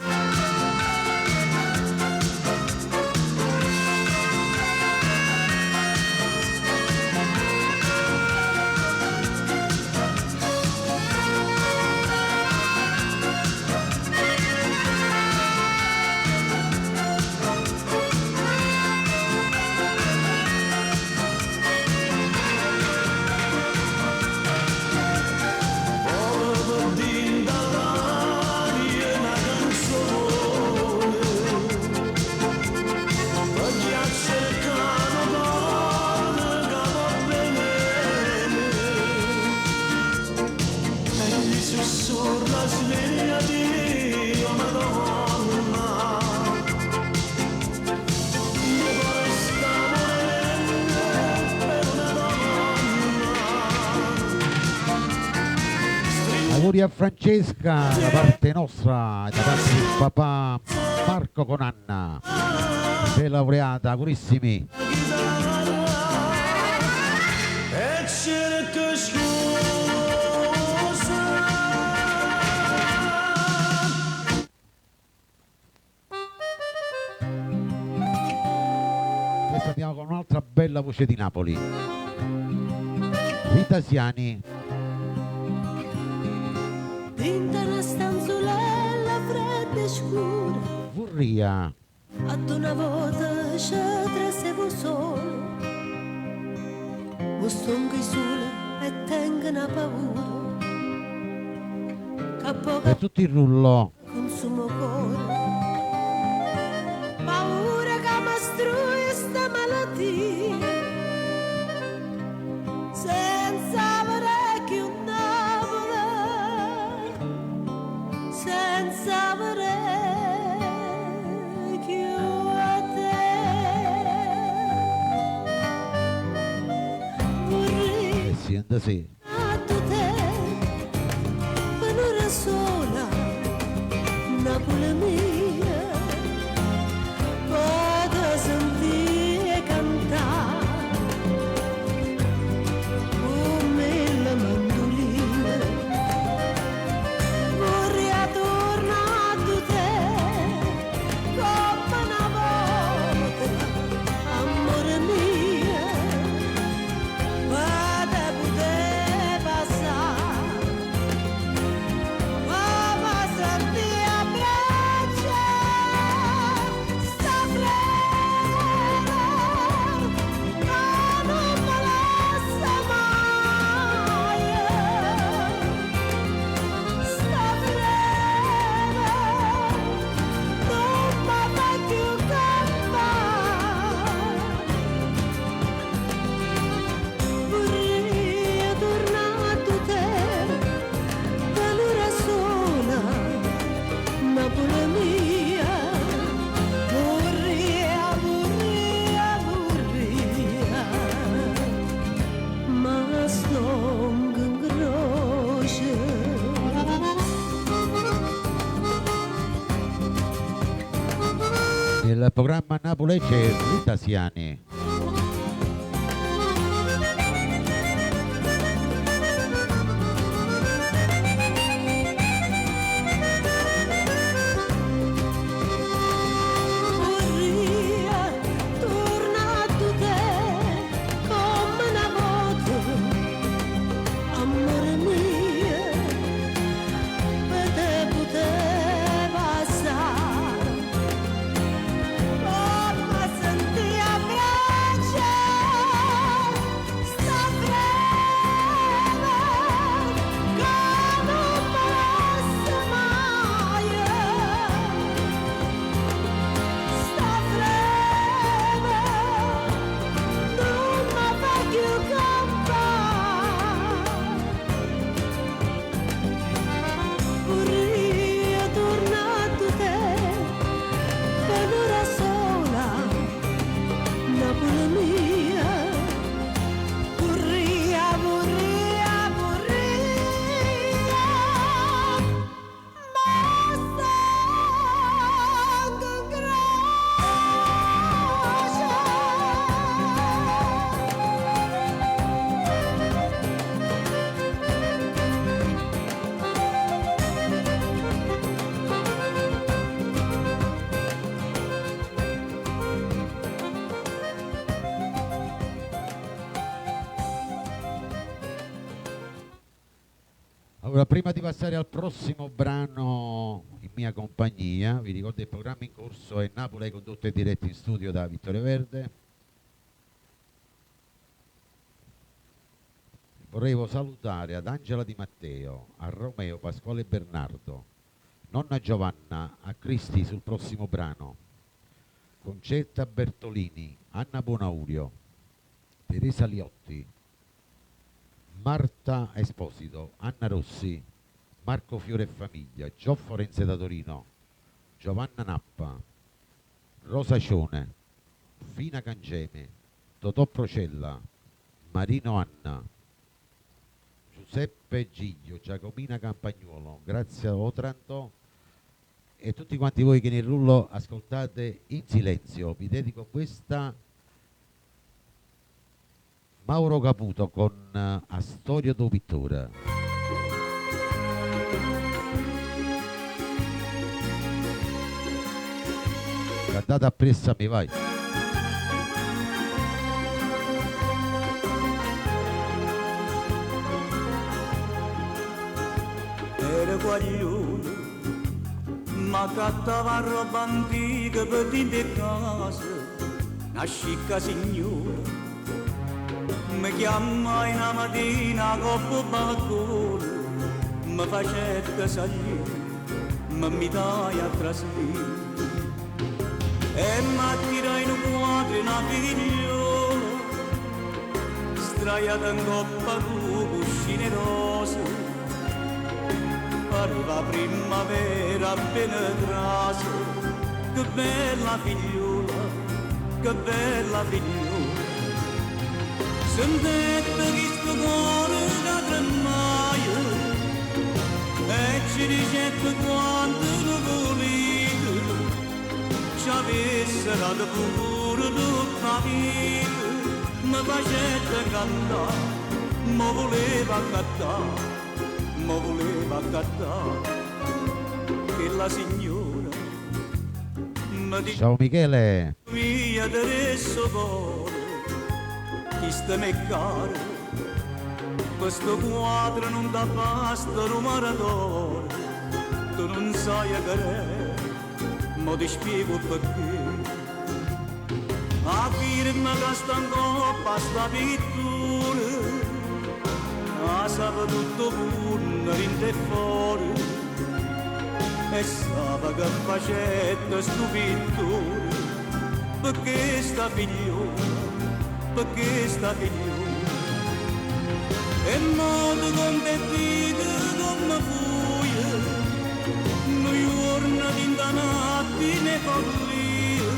Auguri a Francesca da parte nostra e da parte di papà Marco con Anna. Sei laureata, augurissimi. Adesso andiamo con un'altra bella voce di Napoli. Rita Siani. Dintre una stanzolella fredda e scura, Vorria. ad una volta c'è trasevo solo, o stongo i sole e tengo una paura, che poco Per tutto il rullo. consumo cuore, paura che mi strui sta malattia, senza avere che un Napoli, senza avere che a te. Vorrei Sì, anda sì. a te, per un'ora sola, Napoli mia, vado sentire cantare come la mandolina. Vorrei tornare a te, come una volta, amore mio, vado a poter passare, ma senti abbraccia, sta fredda, ma non me lascia mai, sta fredda, non mi fa più campare. Vorrei tornare a te, per l'ora sola, Napoli mia. Vorrei, ma sto in croce. Nel programma Napoli c'è Rita Siani. Vorrei tornare a te, come una volta, amore mio, per te poter passare, ma senti abbraccia. Allora, prima di passare al prossimo brano in mia compagnia, vi ricordo il programma in corso è Napoli condotto e diretto in studio da Vittorio Verde. Vorrei salutare ad Angela Di Matteo, a Romeo, Pasquale e Bernardo, nonna Giovanna, a Cristi sul prossimo brano, Concetta Bertolini, Anna Bonaurio, Teresa Liotti, Marta Esposito, Anna Rossi, Marco Fiore e famiglia, Gio Forense da Torino, Giovanna Nappa, Rosa Cione, Fina Cangeme, Totò Procella, Marino Anna, Giuseppe Giglio, Giacomina Campagnuolo, Grazia Otranto e tutti quanti voi che nel rullo ascoltate in silenzio. Vi dedico questa Mauro Caputo con Astorio do Pittore. Cantate appresso a me, vai. Era guaglione, ma cattava roba antica per dentro casa, una scicca signora. Mi chiama in una mattina coppa balcone, mi facette salire, mi dai a trasferire. E mi tirai in un quadro una figliola, straiata in coppa con cuscine rose. Arriva primavera appena trase, che bella figliola, che bella figliola. Sentette che sto cuore da tremaia, e ci dicette quando lo volete, ci avesse dato pure tutta la vita. Mi facette cantare, mi voleva cantare, mi voleva cantare, che la signora mi dice Ciao Michele. mia adesso cuore, chi sta me caro, questo quadro non dà basta rumaratore, tu non sai a che ma ti spiego perché. A firma che sta in coppa sta pittura, sa tutto pure in e fuori, e sa che facette sto pittore, perché sta figliola, perché sta figliola. E modo contentito come fuia, noi giorni di notte ne follia,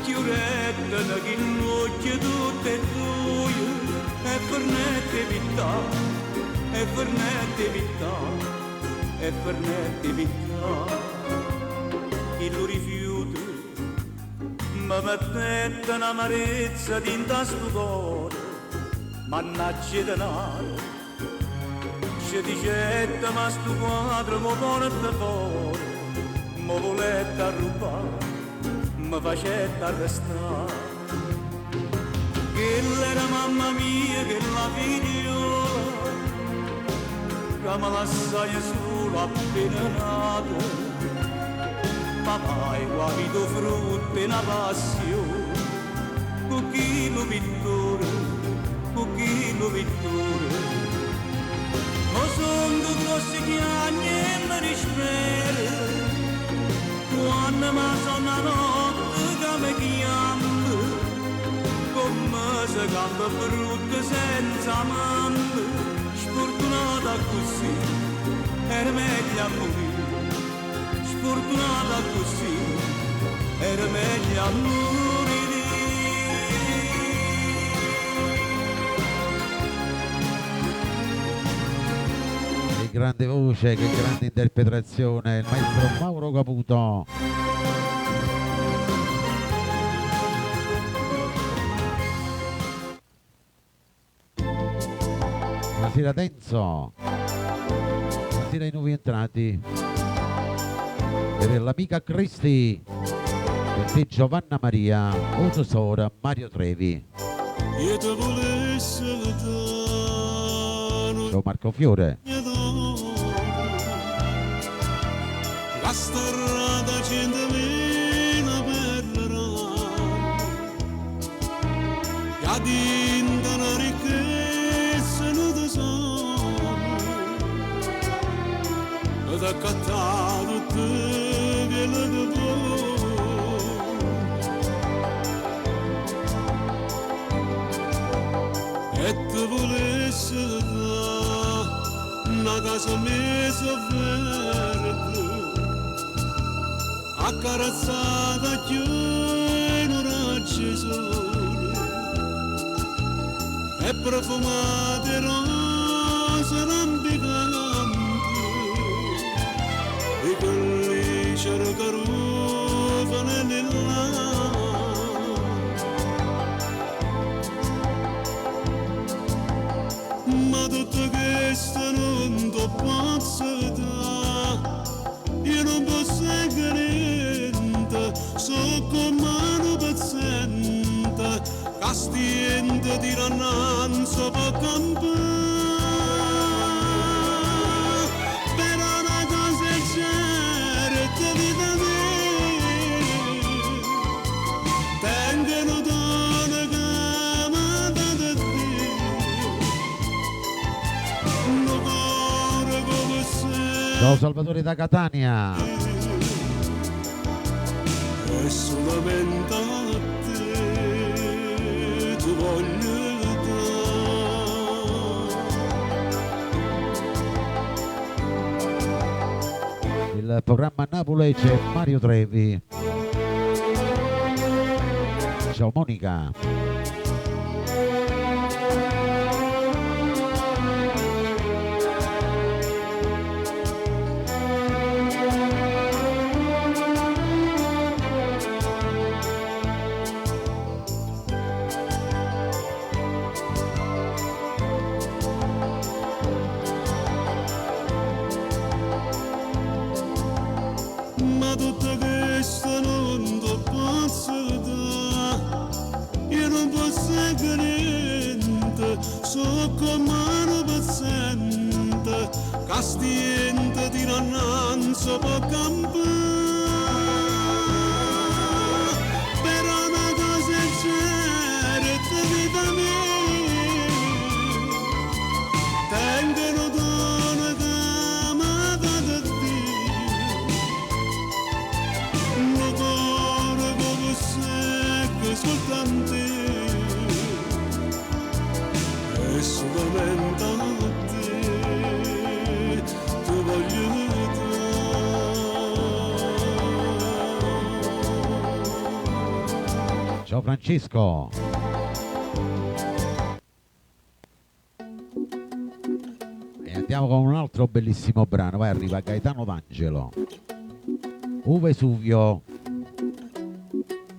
chiurette che noce tutte e due, e fernette vita, e fernette vita, e fernette vita. Chi lo rifiuta, mi mettette un'amarezza dinta sto cuore, mannaggia denaro, ci dicette ma sto quadro mi porta fuori, mi volette rubare, mi facette arrestare. Che era mamma mia, che la figliola, che mi lasciai sola appena nata. Papà e guarito frutto e una passione, con chi lo pittore, con chi lo pittore. Ma sono grossi chiagni e mi dispera, quando mi sono la notte che mi chiama, come se canta frutta senza amante, sfortunata così, era meglio a morire, sfortunata così, era meglio a morire. Che grande voce, che grande interpretazione, il maestro Mauro Caputo. Buonasera Tenzo, buonasera ai nuovi entrati, per l'amica Cristi, per te Giovanna Maria, o tesoro Mario Trevi. Io ti volessi lontano, Ciao Marco Fiore. io ti strada centomila per e adinta una ricchezza non ti sono ed accattato te quello che vuoi e ti volessi dare una casa messa verde accarezzata più in un raggio sole e profumate rose lampicanti e quelli cercarufano nell'acqua ma tutto questo non ti posso dare io non posso niente so come un paziente castiente di rannanza per campare però una cosa è certa vita mia tengono donne che amata da Dio un cuore come se Ciao Salvatore da Catania. e solamente a te ti voglio dare. Il programma a Napoli c'è Mario Trevi. Ciao Monica. Ma tutto questo non ti posso dare io non posso niente so come un paziente castiente di rannanza per campare però una cosa è certa vita mia tengono donne che amata da Dio un cuore come secco soltanto e solamente a te ti voglio dare. Ciao Francesco. E andiamo con un altro bellissimo brano. Vai, arriva Gaetano D'Angelo. Vesuvio.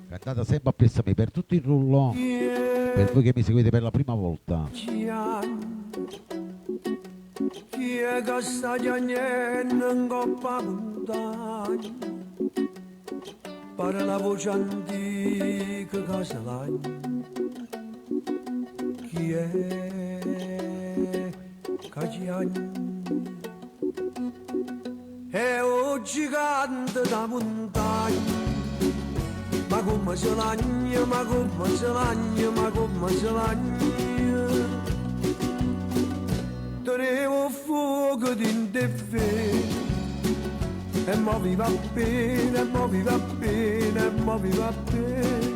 Cantata sempre appresso a me per tutto il rullo. Per voi che mi seguite per la prima volta. Chi è che sta piagnendo in coppa montagna pare la voce antica casalagna chi è che piagne è un gigante da montagna ma come se lagna, ma come se lagna, ma come se lagna tenevo fuoco dentro e vero e mo viva bene, e mo viva bene, e mo viva bene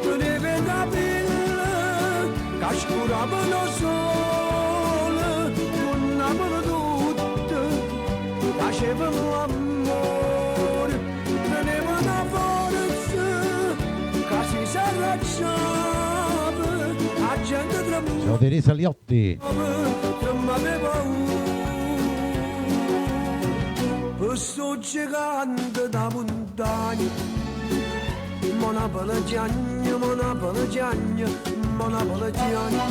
tenevo capire che scuravano sole tornavano tutte facevano amore tenevo una forza che si s'arracciava la gente tremava. Ciao Teresa Liotti. Questo gigante da montagna Mona Palagiagna, Mona Palagiagna, Mona Palagiagna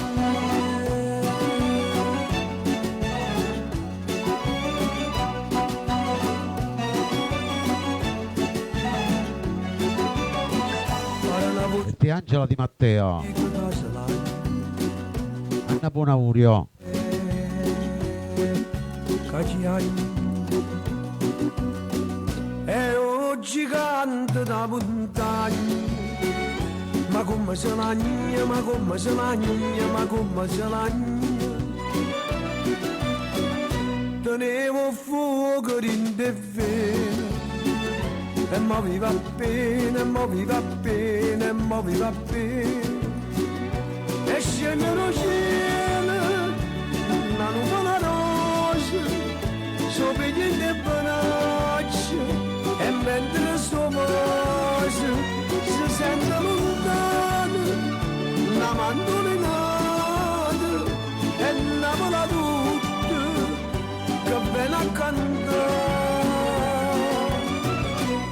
E te Angela Di Matteo. Anna Buonaurio. gigante da montagna, ma come se lagna, ma come se lagna, ma come se lagna. Tenevo fuoco in te vene, e mo viva bene, e mo viva bene, e mo viva bene. E scende lo cielo, una nuvola rosa, sopra gli debbanacci, e mentre sto voce si sente lontano, una mandolinata, e innamola tutto, che bene a cantare.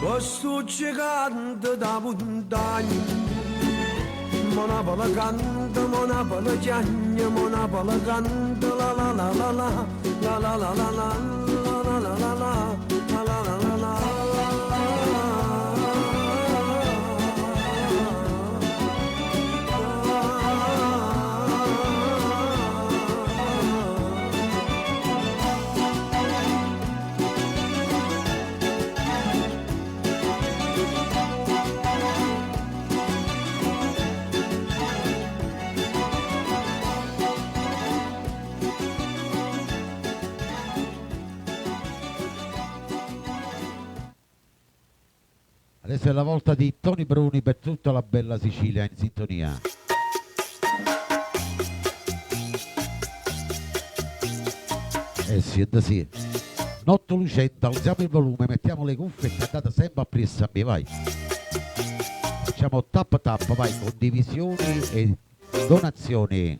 Questo gigante da montagna, Monavola canta, Monavola giagna, Monavola canta, la la la la la, la la la la la, la la la la la, la la la la la. Adesso è la volta di Tony Bruni per tutta la bella Sicilia in sintonia. Sì, sì. Notte lucente, alziamo il volume, mettiamo le cuffie e andate sempre a pressarmi, vai. Facciamo tap tap, vai, condivisioni e donazioni.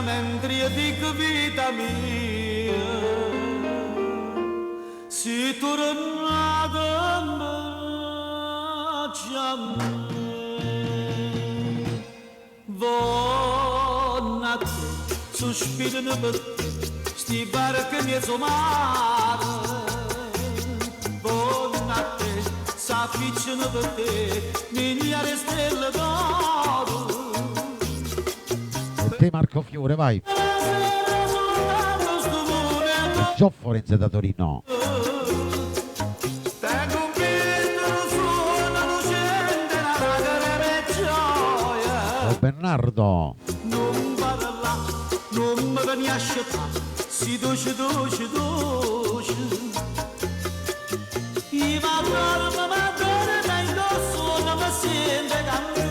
Mentre io dico vita mia, si tornata a me, buona te, sospirano per te, sti barche mezzo mare, buona te, s'afficciano per te, migliaia stelle d'oro. Te Marco Fiore, vai. Gio Forense da Torino. Oh Bernardo. Non parla, non mi vieni a scettare, si dolce, dolce, dolce. I madonna, ma indosso, non mi sente cantare.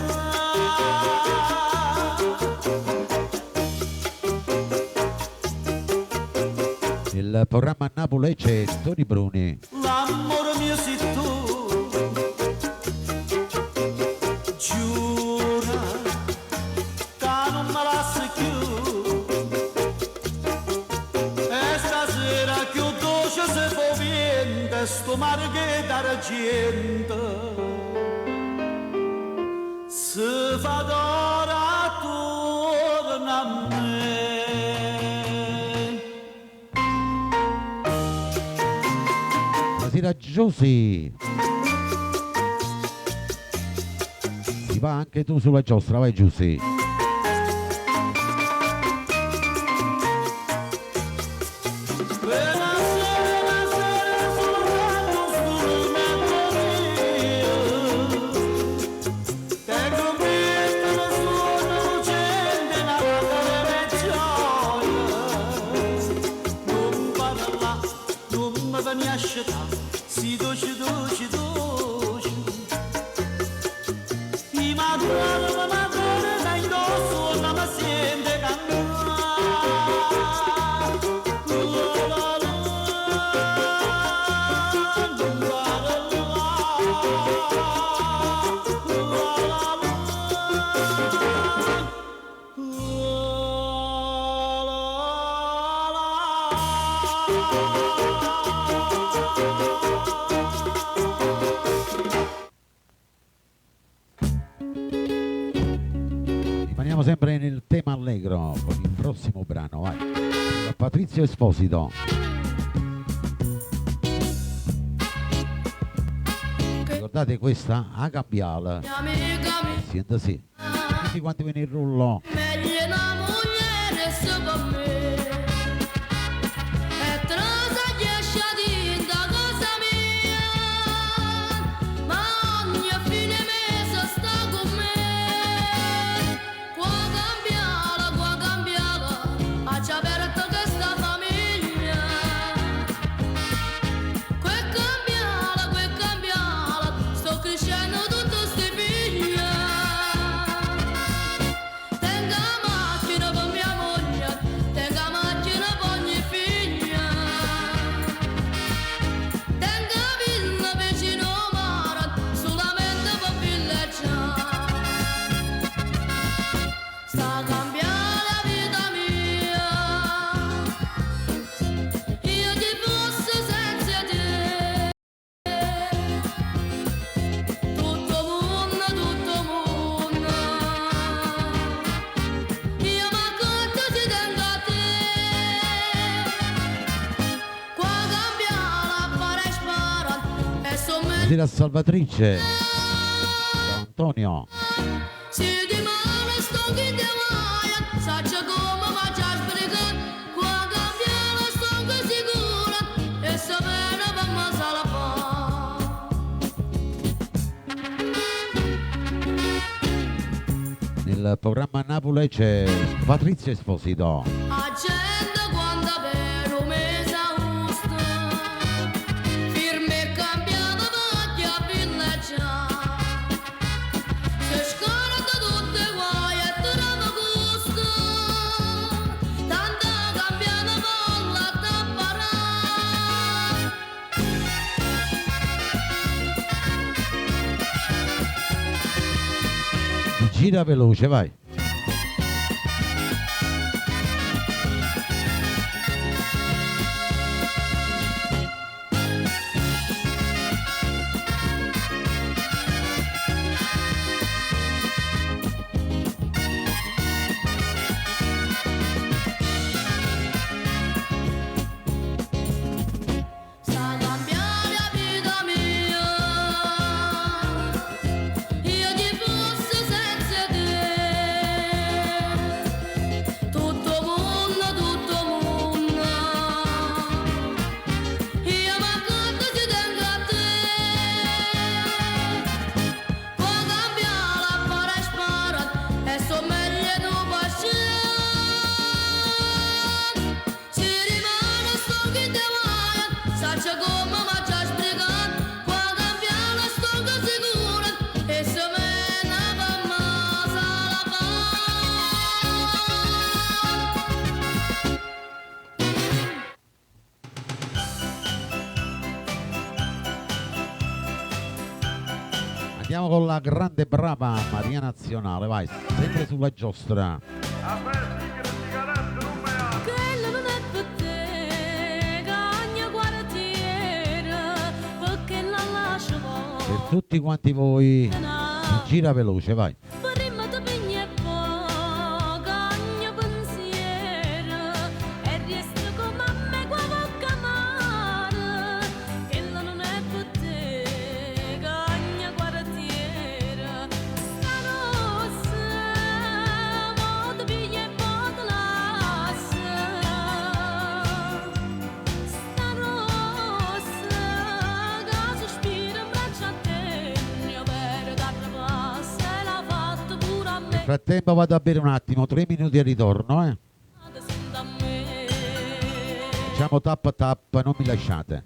Il programma a Napoli c'è Tony Bruni. L'amore mio sei tu, giura che non me lasci più. E stasera che dolce se fa vento, sto mare che d'argento si fa d'ora torna a me. Buonasera Giussi. Si va anche tu sulla giostra, vai Giussi. Si dolce, dolce, dolce. I madonna, da indosso, non mi sente Rimaniamo sempre nel tema allegro con il prossimo brano, vai. Da Patrizio Esposito. Ricordate questa? A cambiale. Senta sì. Tutti quanti viene il rullo. Meglio una moglie se per me e trasa ghiacciati da casa mia, ma ogni fine mese sta con me. Qua cambiala, ha già aperto questa famiglia. Que cambiala, sto crescendo tutto sti figli. Tenga macchina per mia moglie, tenga macchina per ogni figlia. Tenga villa vicino al mare, solamente per villeggiare. Sta a cambiare la vita mia, io ti fosse senza te. Tutto mondo, io m'accorgo ci tengo a te. Qua cambiala, fare spara e somme Buonasera Salvatrice. Ciao Antonio. si di male sto chi te vaia, saccia come faccia a sbrigare. Qua cambiala, sto che sicura e sapere per me se la fa. Nel programma Napoli c'è Patrizia Esposito. Agenda quando per un mese augusto, firme e cambiata macchia a villeggiare. Se scorda tutte guai e trova gusto, tanta cambiata molla da parare. Gira veloce, vai. Sta a cambiare la vita mia, io ti fosse senza te. Tutto mondo, io m'accorgo ci tengo a te. Qua cambiala, fare spara e so meglio tu passione. Si rimane sto chi te vaia, saccia come faccia a sbrigare. Qua cambiala, sto che sicura e se mena per me se la fa. Andiamo con la grande brava Maria Nazionale, vai, sempre sulla giostra. Quello non è per te, cagna quartiere, perché la lascio Per voi. tutti quanti voi, gira veloce, vai. Vorremmo te pigna e po', cagna pensiero, e riesco come a me qua bocca mare. Quello non è per te, cagna quartiere, sta rossa, mo te piglia e po' te lascia. Sta rossa, che sospira in braccio a te, mio vero carnevale, se l'ha fatto pure a Nel me. frattempo vado a bere un attimo, 3 minuti e ritorno, Che senta a me. Facciamo tappa tappa, non mi lasciate.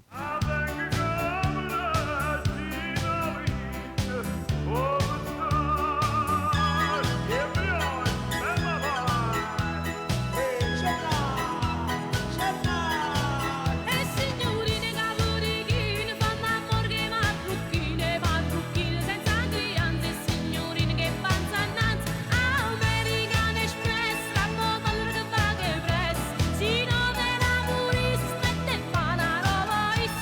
E signorine cavurichine fanno amore che matrucchine senza crianze. E signorine che panza annanzi, American Express, la moto allora che va che press. Si no te la purista e te fa una roba is.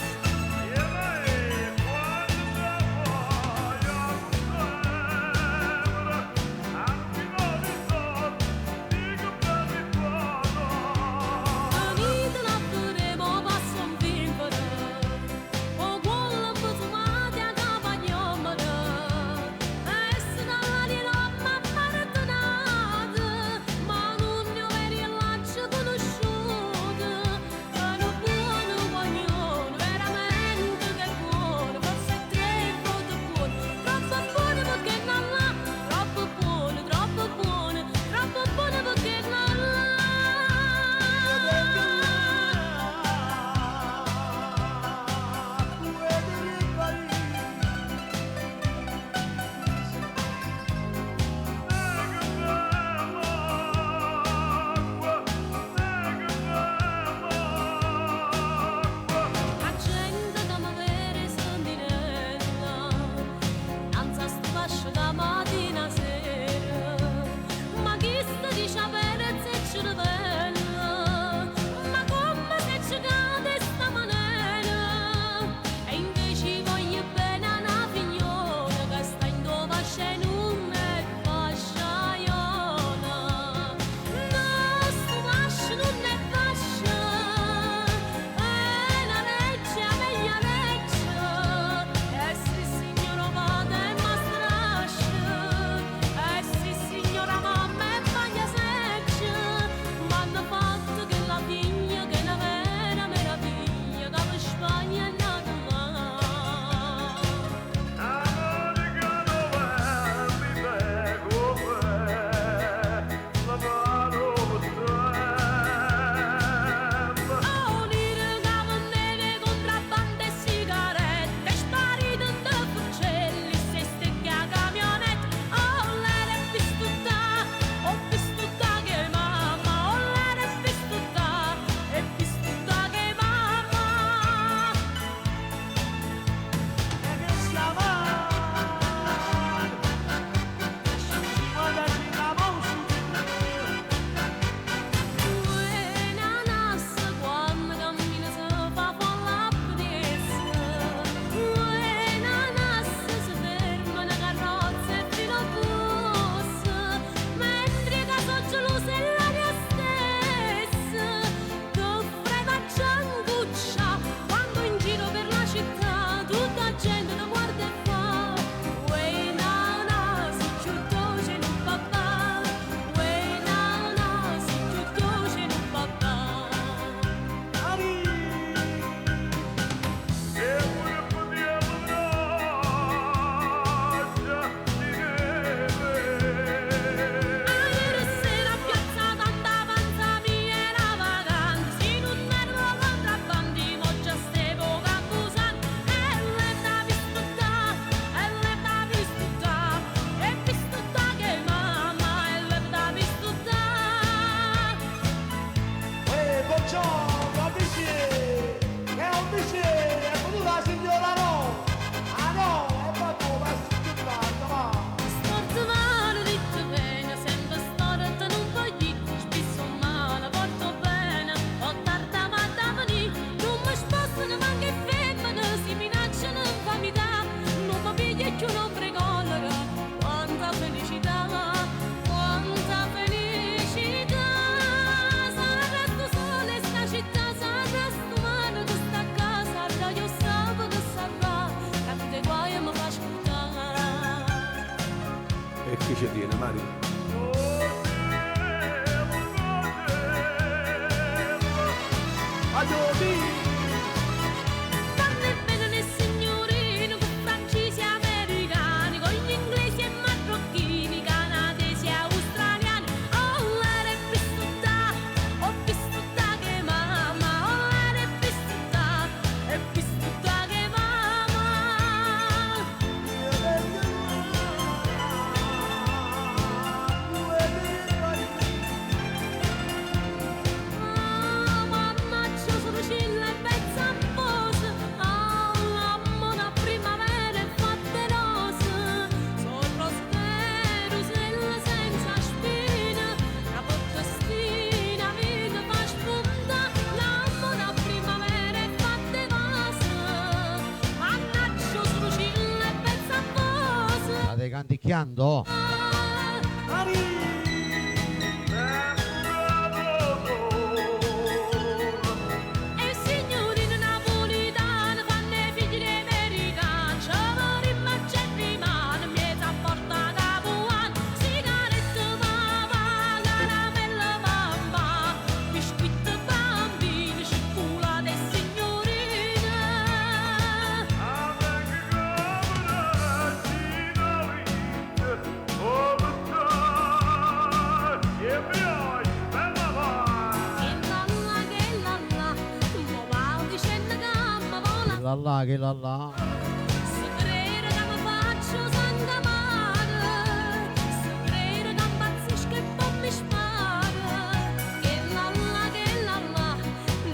ci viene, Mario? Fanno e vedono i signorini con francesi e americani, con gli inglesi e marocchini, canadesi e australiani. Oh, l'era è vissuta, ho vissuta che mamma. Oh, l'era è vissuta che mamma. Oh, mannaggia, sono cilla e pezza a posa. Oh, l'amore primavera e fatte rose. Sono spero senza spina, la potestina vita fa spunta. L'amore primavera e fatte rose. Mannaggia, sono cilla e pezza a posa. State canticchiando? E signorine napolitane fanno i figli di americani, ci vorremmo gentleman, miezza porta capuano, sigarette papà, caramelle papà, biscotti bambini, cioccolate e signorine. Che lalla, mo va dicendo che mi vola. Che là. Se crede che mi faccio santa mare, se crede che impazzisco e poi mi spara. Che lalla,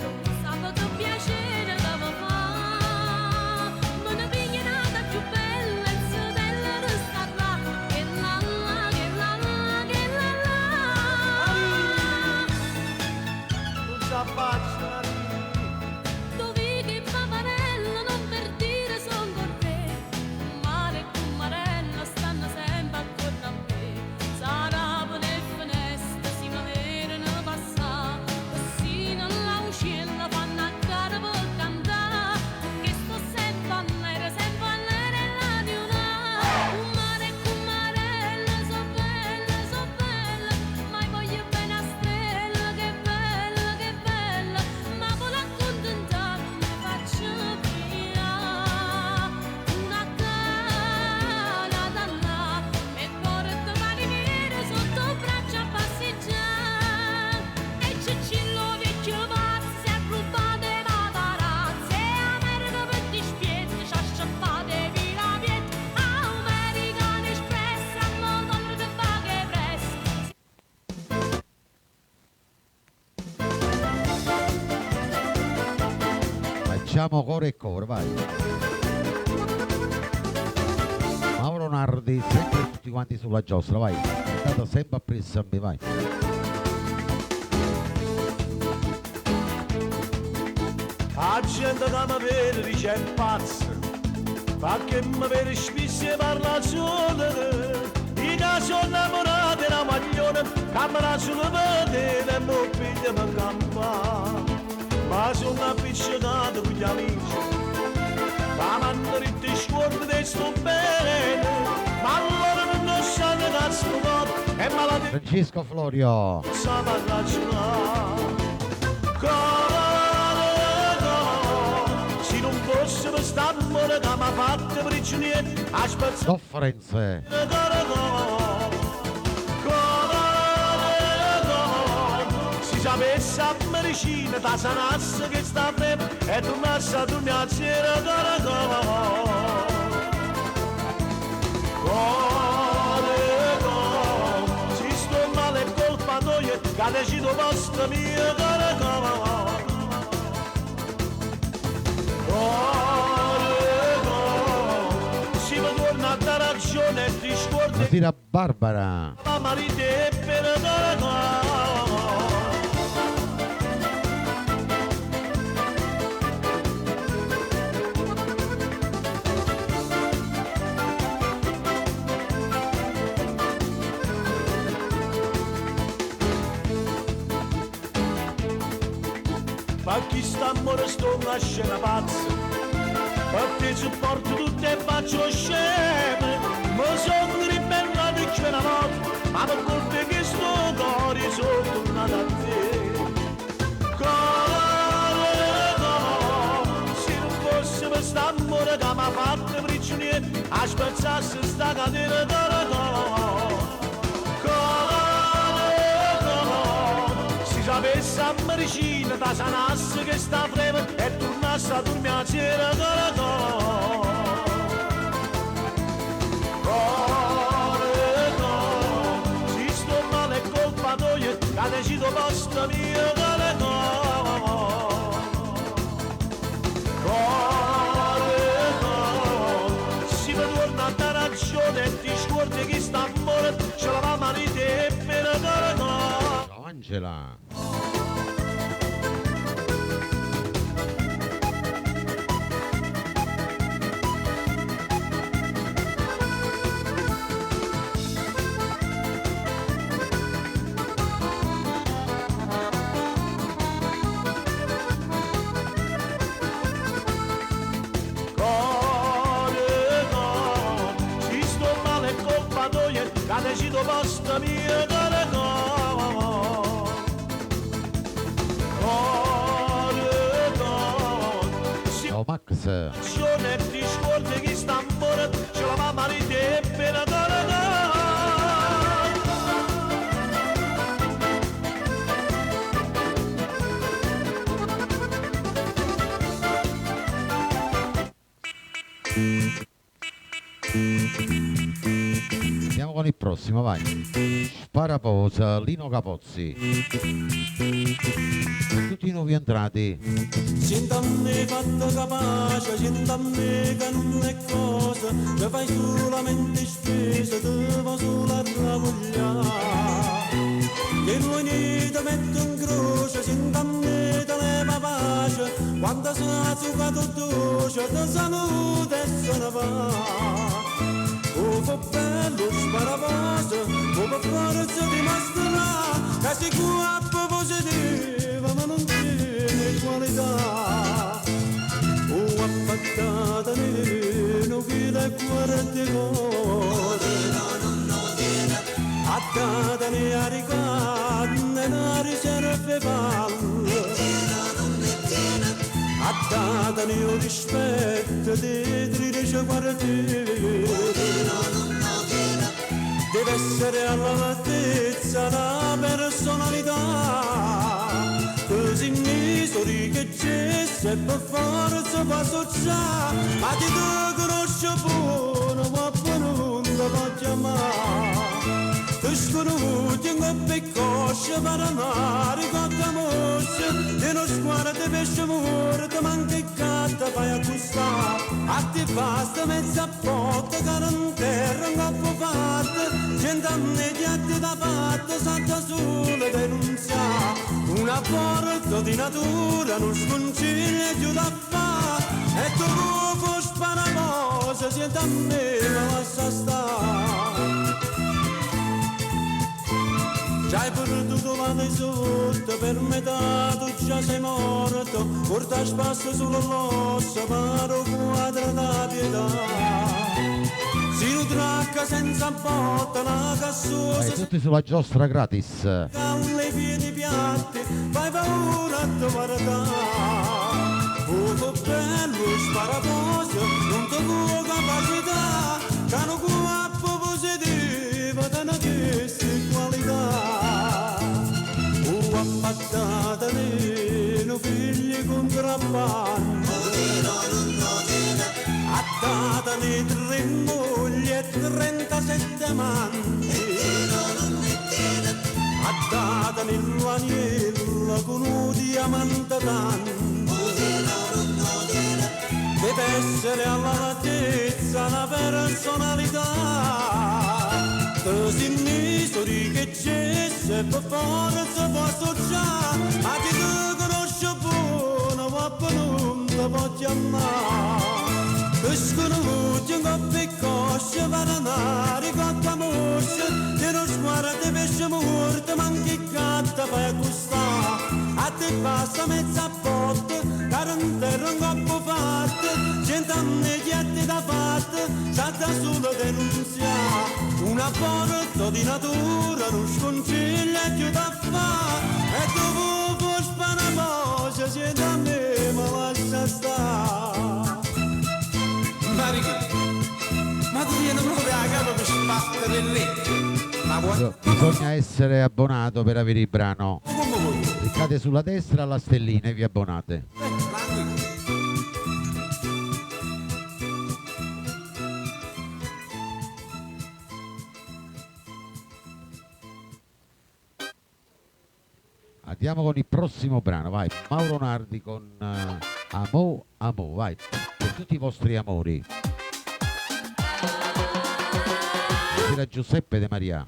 non sa che piacere che mi fa. Me ne piglia nata più bella e se della resta là. Che lalla. Non si affaccia Dove che paparella non per dire son con te. Mare e cumarella stanno sempre attorno a me. Sarà nel finestre si mi vedono passare, così non la uscilla fanno a gara per cantare. Che sto sempre all'aereo la diuna. Mare e cumarella so bella, ma voglio bene a stella, che bella, ma vola accontentare mi faccio via. Una cana da là e porto marinere sotto braccia a passeggiare. E Cicillo vecchio pazzo si è rubato le paparazzi, e America per dispietti ci ha scappato i viravietti. American Express a modo che va che presto. Facciamo coro e coro, vai. Mauro Nardi, sempre tutti quanti sulla giostra, vai. State sempre appresso a me, vai. La gente che mi vede dice è pazza, fa che mi vede spesso e parla solo. I che sono innamorati della maglione, che me la sono vedere e mi piglia mi campa. Ma sono appiccicato con gli amici, la mano ritta e scuola di sto bene, ma loro non sanno che sto modo e malattia. Francesco Florio. Sama ragionare, se non fosse per st'amore che mi ha fatto prigioniero, aspetta. Sofferenze. Si sapesse a medicina, da sanasse che sta bene, e tornasse a tornare a sera, si sto male è colpa tua, che decido vostra mia, si mi torna a dare ragione e ti scordi. Buonasera Barbara. La marito è per ma chi sta amore sto una scena pazza, perché supporto tutte e faccio sceme, ma sono ribellato che forse una volta, ma per colpa che sto cuore sono tornato a te. Se non fosse per st'amore che mi ha fatto prigioniero, a spezzarsi sta catena del se sapesse a medicina, da sanasse che sta freme e tornasse a dormire a sera si sto male è colpa tua, che ha deciso posta mia si mi torna a dare ragione e ti scordi che sta amore ce la va marite e per Ciao Angela. ha deciso posta mia cara Ciao Max. e ti scordi che sta amore ce la va marite e per Andiamo con il prossimo, vai. Sparaposa, Lino Capozzi. Tutti i nuovi entrati. Sentami fatto capace, sentami che non è cosa, che fai solamente spesa, te va solo a ravogliare. Che lui ti metto in croce, sentami te leva pace, quando si è zuccato dolce, te saluta e se ne va. Oh, fa bello sparaposa, oh, fa forza di mostrare, che si qua positiva, ma non tiene qualità. Oh, affattata nero, che le guardi cose, attatane a ricanne, a riserve palle, attatane un rispetto di 13 quartieri. Deve essere all'altezza la personalità, così misuri che c'è, se per forza va sociale, ma ti conosce buono, ma non ti può chiamare. Ti sconosci in coppia e coscia, per andare con la moscia, e non sguardo di pesce muore, ti manca il gatto, fai a gustare, a te basta mezza botta, che non terra, un coppo fatta, 100 anni di atti da parte, sotto sole denunziare, una porta di natura, non sconciglia più da fare, e tu puoi sparaposa, siete a me, ma lascia stare. Già hai perduto male sotto, per metà tu già sei morto, porta spasso sull'ossa, paro quadra da pietà. Si nutracca senza botta, la cassosa, tutti sulla giostra gratis. calle pieni piatti, fai paura a te guardare. Oh, bello sparaposa, non ti può capacità, che non guappo positivo, te ne chiesti qualità. Appattata nero, figli con grappanno, attata nei 3 mogli e 37 manti, attata nell'agnello con un diamante tanto. Deve essere all'altezza la personalità, così misuri che c'è, se per forza può associare, ma chi ti conosce buono, ma non ti può chiamare. Ti sconosci in coppia e coscia, per andare con la moscia, e non sguarda di pesce morto, manchi il gatto, fai a gustare, a te basta mezza botta, Carantero un coppo fatto, 100 anni chiette da fatte, salta solo denunzia. Una porta di natura, non sconsiglia più da fare. E dopo fu spanamosa, se da me ma lascia stare. Ma tu vieni proprio a capo per sbattere il letto. Bisogna essere abbonato per avere il brano. Cliccate sulla destra alla stellina e vi abbonate. Andiamo con il prossimo brano, vai. Mauro Nardi con Amo, Amo, vai. Per tutti i vostri amori. Era Giuseppe De Maria,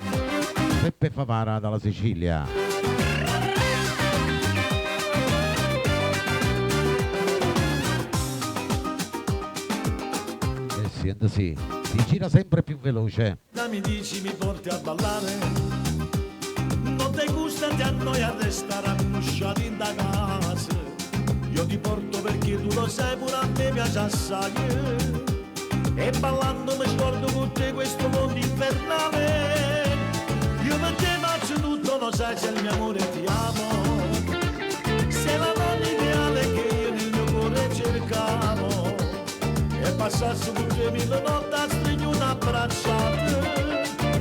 Giuseppe Favara dalla Sicilia. Sì, si gira sempre più veloce. Mi dici mi porti a ballare, non ti gusta, ti annoia a restare angosciato in da casa. Io ti porto perché tu lo sai, pure a me piace assai. E ballando mi scordo con te questo mondo infernale. Io per te faccio tutto, lo sai, se il mio amore ti amo. Sei la donna ideale che io nel mio cuore cercavo. E passassi con te mille notti a stringere un abbracciato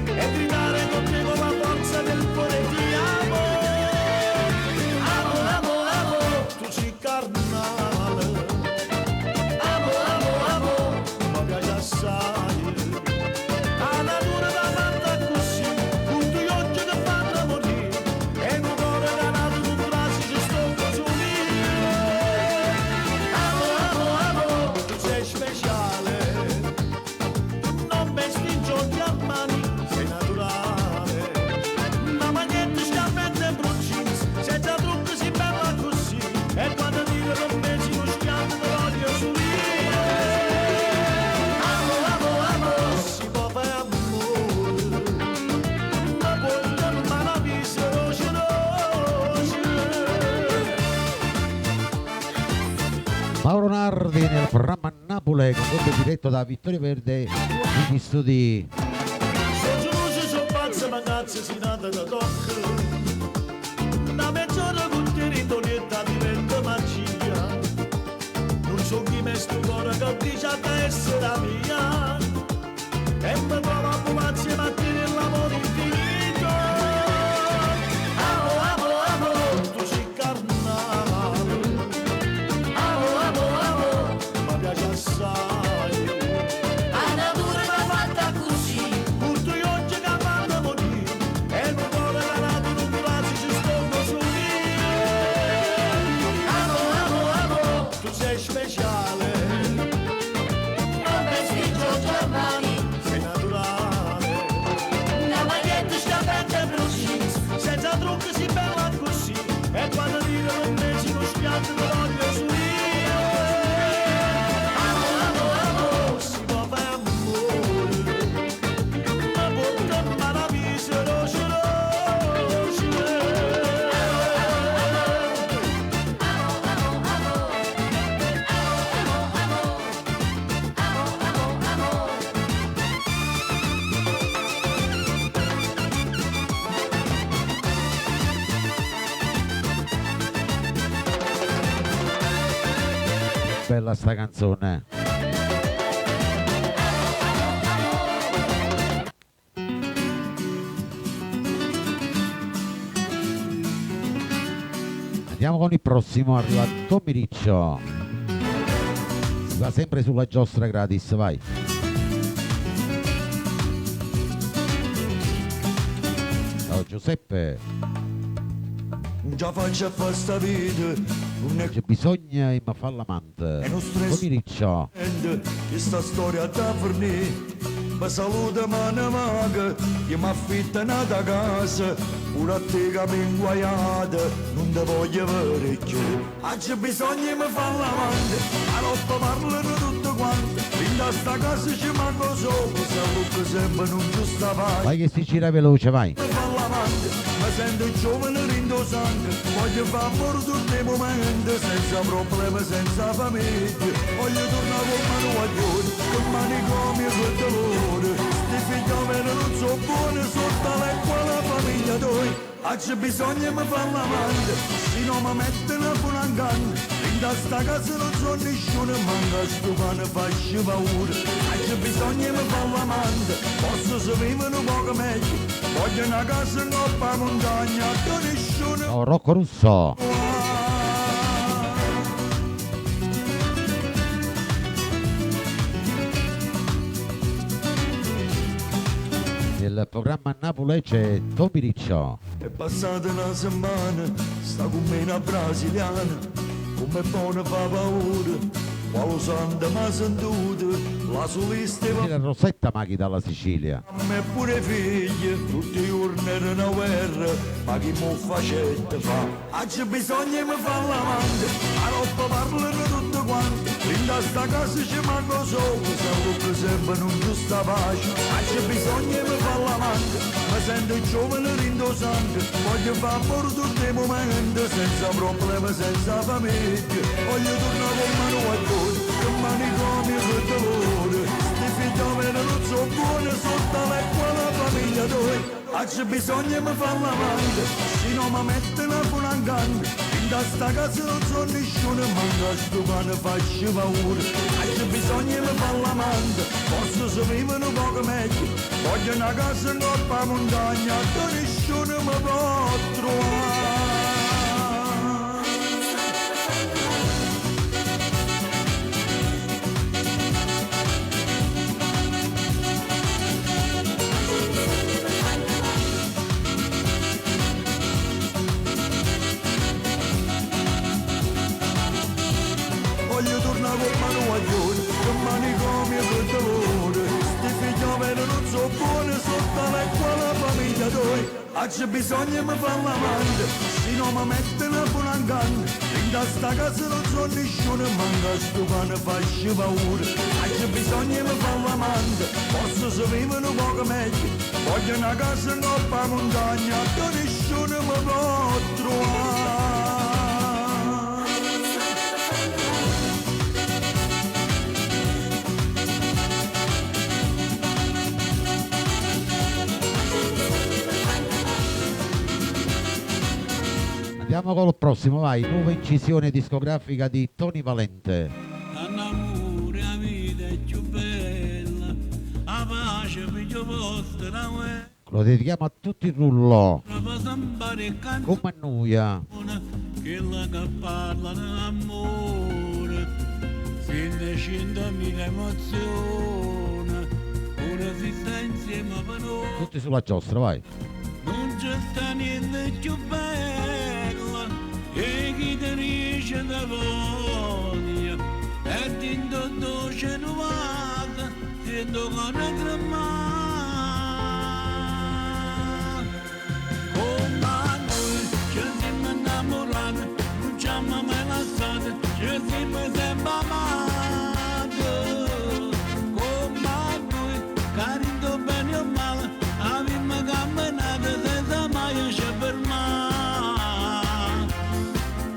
e gridare con te con la forza del cuore ti amo. Amo, amo, amo, tu sei carnale. Amo, amo, amo, mi piace assai. La natura da fatta così, con due occhi che fanno morire e un cuore canato con bracci ci sto così. Amo, amo, amo, tu sei speciale. Non vesti in giorni a mani, sei naturale. Ma maglietta scappetta e brucins, senza trucco si bella così. E quando dico non pensi lo schianto dell'odio su io. Amo, amo, amo, si può fare amore. Ma poi ma la vita roce. Mauro Nardi nel programma Napoli, condotto e diretto da Vittorio Verde negli studi. Sono geloso, sono pazzo, ma cazzo si nata da tocco. Da mezz'ora con te ritolietta diventa magia. Non so chi me sto cuore che dice a te essere la mia. E mi trovo a pupazzi e mattine l'amore infinito. Amo, amo, amo, tu sei carnale. Amo, amo, amo, mi piace assai. La natura mi ha fatta così, con due occhi che fanno morire e un cuore canato in un braccio ci sto così. Amo, amo, amo, tu sei speciale. Non vesti in giorni a mani, sei naturale. Una maglietta scappetta e brucins, senza trucco si bella così. E quando dico non pensi lo spianto dell'odio su io. Amo, amo, amo, si può fare amore. Ma porta ma la vita roce. Bella sta canzone. Andiamo con il prossimo, arriva Tommy Riccio. Si va sempre sulla giostra gratis, vai. Ciao Giuseppe. Già faccio a sta vita, un C'è bisogno di fare l'amante. non stress. Tommy Riccio. Questa storia da fornì. Mi saluta mano maga, io mi affitta nata casa, pure a te che mi inguaiata, non te voglio avere più. Oggi bisogna mi fa l'amante, a notte parlano tutto quanto, fin da sta casa ci manco solo, se Luca sempre non giusta vai. Vai che si gira veloce, vai. Mi fa l'amante, mi mi sento giovane rindosante, voglio fare amore tutti i momenti, senza problemi, senza famiglia, voglio tornare con mano guaglione, con manicomio e dolore, sti figlioli non so buoni, sotto l'acqua la famiglia tua. C'è bisogno mi fa l'amante, se non mi mettono con un canno, in sta casa non so nessuno, manca sto cane faccio paura. C'è bisogno mi fa l'amante, posso se vivere un poco meglio, voglio una casa in coppa montagna, da nessuno. Oh, Rocco Russo. Nel programma Napoli c'è Topi Riccio. È passata una settimana, sta con me una brasiliana, come buona fa paura, quale santa mi ha sentito, la solista va La Rosetta Maghi dalla Sicilia. a me pure figli, tutti i giorni era una guerra, ma chi mo facette fa? C'è bisogno mi fa l'amante, a roba parlano tutti quanti, in sta casa ci manco solo, se sempre non giusta pace. C'è bisogno mi fa l'amante, mi sento giovane rindosante, voglio fare amore tutti i momenti, senza problemi, senza famiglia, voglio tornare con mano guaglione, con manicomio e dolore, sti figlioli non so buoni, sotto l'acqua la famiglia tua. C'è bisogno mi fa l'amante, se non mi mettono con un canno, in sta casa non so nessuno, manca sto cane faccio paura. C'è bisogno mi fa l'amante, posso se vivere un poco meglio, voglio una casa in coppa montagna, da nessuno mi può trovare. Voglio tornare con mano guaglione, con manicomio e dolore, sti figlioli non so buoni, sotto l'acqua la famiglia tua. C'è bisogno mi fa l'amante, se non mi mettono con un canno, in sta casa non so nessuno, manca sto cane faccio paura. C'è bisogno mi fa l'amante, posso se vivere un poco meglio, voglio una casa in coppa montagna, da nessuno mi può trovare. Andiamo con il prossimo, vai, nuova incisione discografica di Tony Valente. L'amore, la vita è più bella, la pace più vostra, Lo dedichiamo a tutti il rullo, la sambare canzone, come annuia. quella che parla dell'amore, sente 100.000 emozioni, ora si sta insieme per noi. Tutti sulla giostra, vai. Non c'è sta niente più bella e chi ti riesce da voglia e tinto dolce nuova sento con tremare come a noi ci siamo innamorati non ci abbiamo mai lasciati ci siamo sempre amati come a noi carito bene o male abbiamo camminato senza mai ci fermare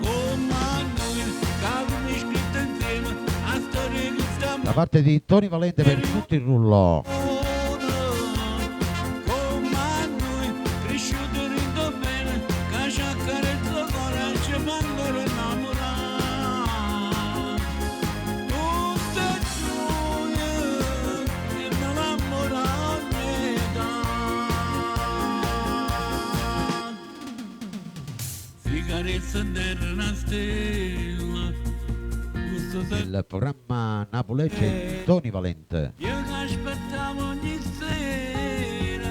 come a noi che abbiamo scritto insieme a storie che stiamo Da parte di Tony Valente per tutti il rullo. come a noi cresciuto rito bene che ci accarezza il cuore ci fa ancora innamorare tutte gioie che non innamorare si carezza terra una stella questo se Nel programma Napoli c'è Tony Valente. io che aspettavo ogni sera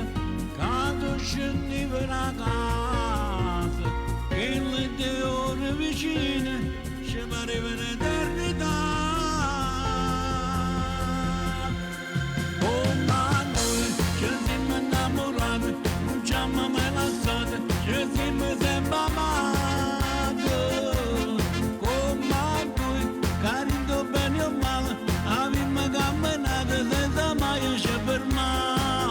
quando scendevo da casa che le 2 ore vicine ci pareva un'eternità come a noi ci siamo innamorati non ci abbiamo mai lasciati ci siamo sempre amati come a noi carito bene o male abbiamo camminato senza mai ci fermare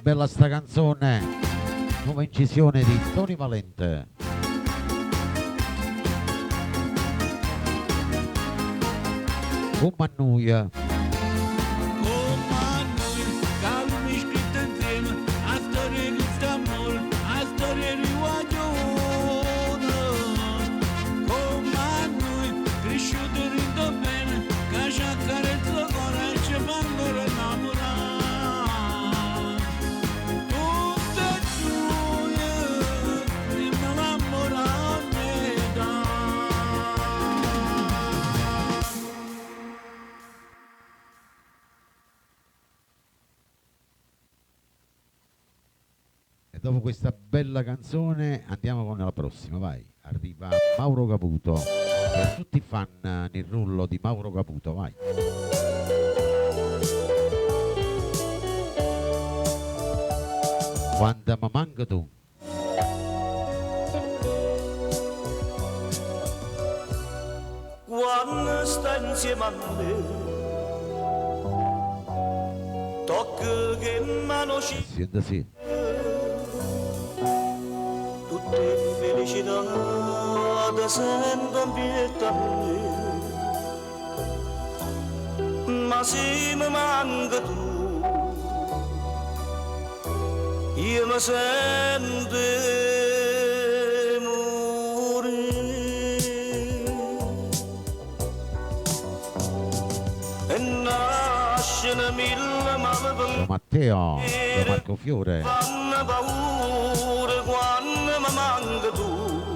bella sta canzone, nuova incisione di Tony Valente. Come a noi. Dopo questa bella canzone andiamo con la prossima, vai. Arriva Mauro Caputo. E a tutti i fan nel rullo di Mauro Caputo, vai. Quando mi manca tu. Quando stai insieme a me, tocca che mano ci Senta sì. tutte felicità da sento ambietta a me, ma se mi manca tu, io mi sento morire e nascono mille male Matteo, da Marco Fiore. fanno paura quando mi manca tu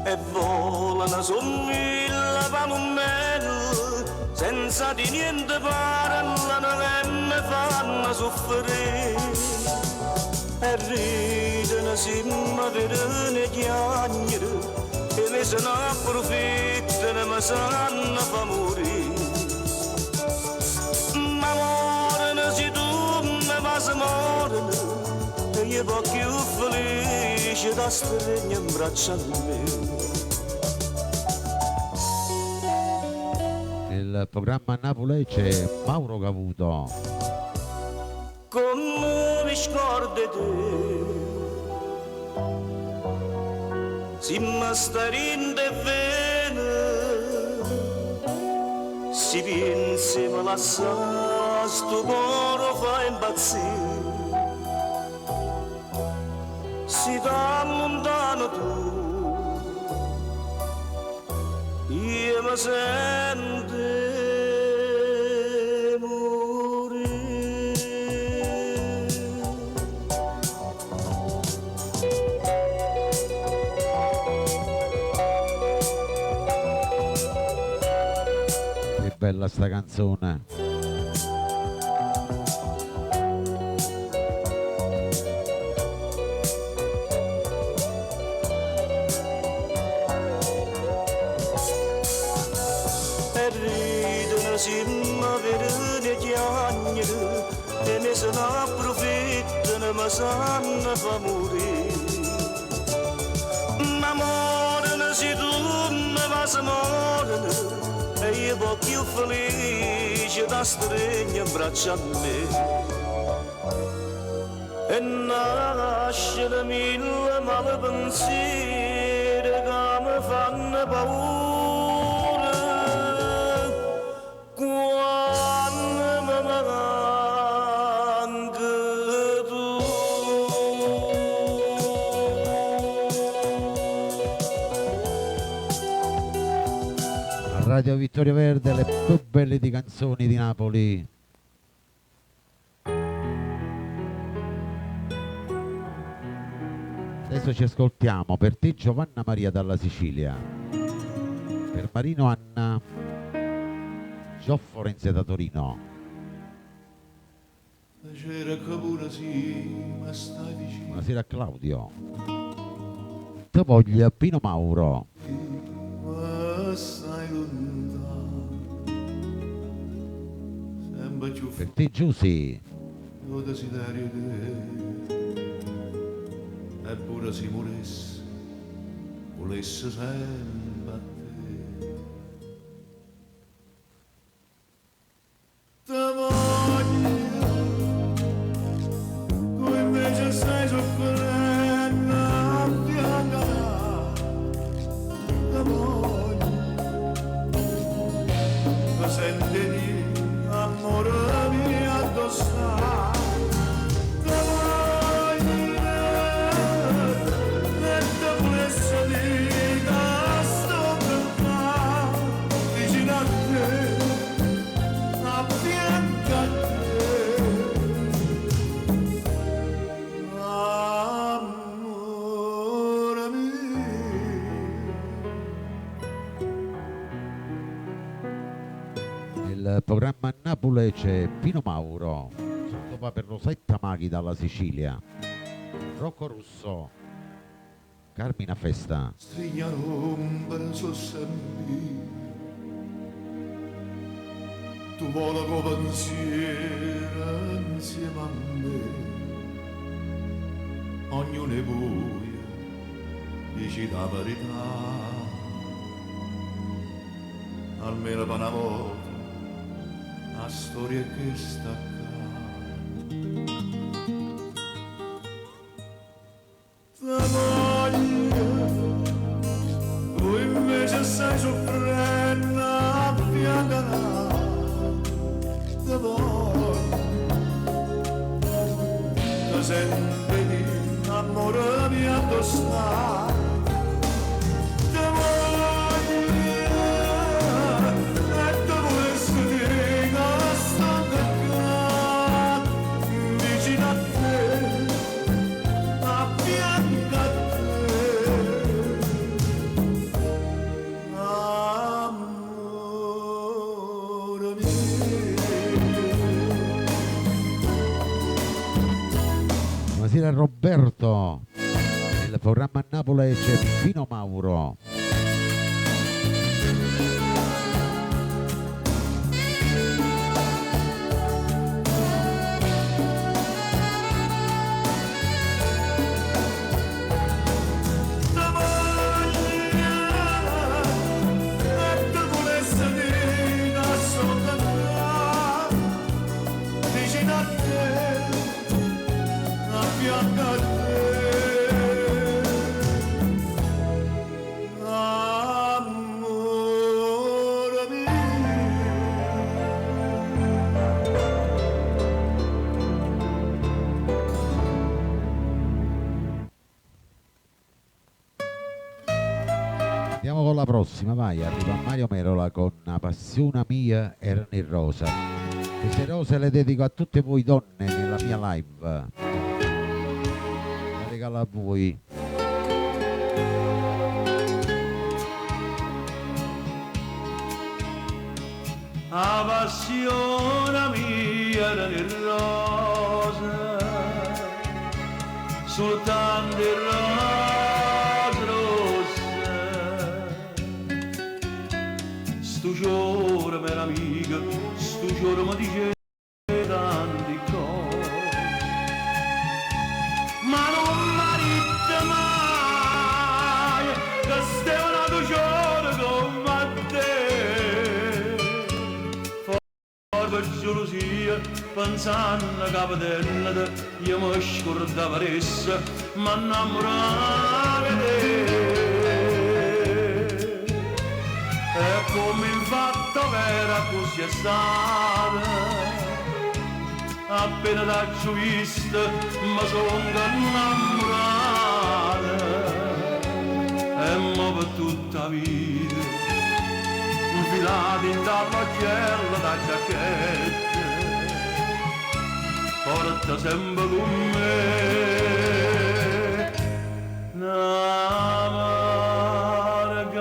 e volano su mille palumelle senza di niente parlano e mi fanno soffrire e ridono se mi vedono chiagnere e mi se ne approfittano e mi sanno fa morire. Ma morano se tu mi vas morano e io po' più felice da stare in braccio a me. Nel programma Napoli c'è Mauro Caputo. Come mi scordi te, si mi sta rinde bene, si pensi mi lascia sto cuore fa impazzire, si da lontano tu, io mi sento Bella sta canzone. e ridono se mi vedono chiagnere e ne se ne approfittano ma sanno fa morire. Ma morano se tu mi vas morano e io po' più felice da stare in braccio a me e nascono mille male pensieri che mi fanno paura quando mi manca tu. Radio Vittorio Verde, le più belle di canzoni di Napoli. Adesso ci ascoltiamo per te Giovanna Maria dalla Sicilia, per Marino Anna, Gio Forense da Torino. Buonasera a Claudio. Te voglio Pino Mauro. Per te Giussi. Lo desiderio te, eppure si volesse sempre a te. Te voglio programma a Napoli c'è Pino Mauro, sottopa per Rosetta Maghi dalla Sicilia, Rocco Russo, Carmina Festa. Strigna l'ombra su sempre, tu vola come pensiero insieme a me, ognuno è buia, dici la verità, almeno per una volta, la storia che sta accanto. La voglia, tu invece stai soffrendo a fianco la voglia, ti senti di amore mio addossare, ti voglio e ti volessi dire che sto caccato vicino a te, a fianco a te, amore mio. Buonasera Roberto, il programma a Napoli c'è Pino Mauro. Andiamo con la prossima, vai, arriva Mario Merola con Una passione mia erano in rosa. Queste rose le dedico a tutte voi donne nella mia live. La regalo a voi. La passione mia era in rosa, soltanto in rosa rossa. Sto giorno per amica, sto giorno mi dice tanti cose, ma non mi dite mai che stai un altro giorno come te. Per gelosia, pensando che vedendo io mi scordavo essa, ma innamoravo di te. E come infatti vera così è stata, appena t'ho vista mi sono innamorata, e mo per tutta la vita infilati dall'occhiello da giacchetta, porta sempre con me una margarita.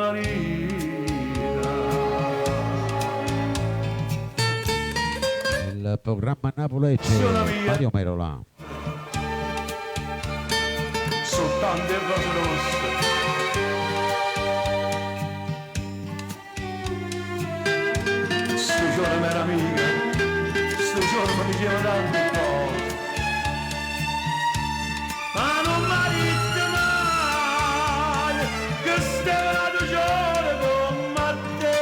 Il programma a Napoli c'è Mario Merola. Soltanto il rose rosse, sto giorno mia amica, sto giorno mi diceva tante cose, ma non mi dite mai che stai un giorno come te.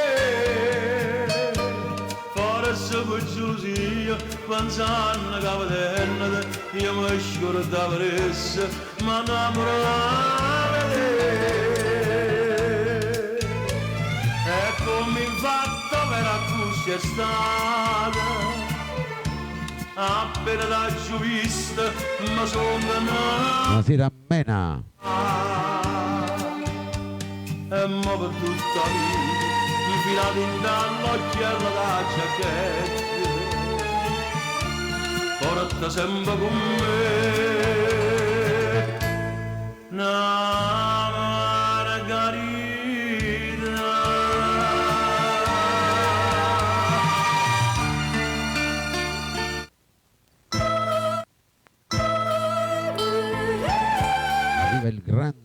Forse per gelosia, pensando che vedendo io mi scordavo essa, ma innamoravo di te. E come infatti vera così è stata, appena t'ho vista mi sono innamorato. Buonasera Mena. E mo per tutta la vita infilato in dall'occhiello da giacchetta, porta sempre con me una margarita.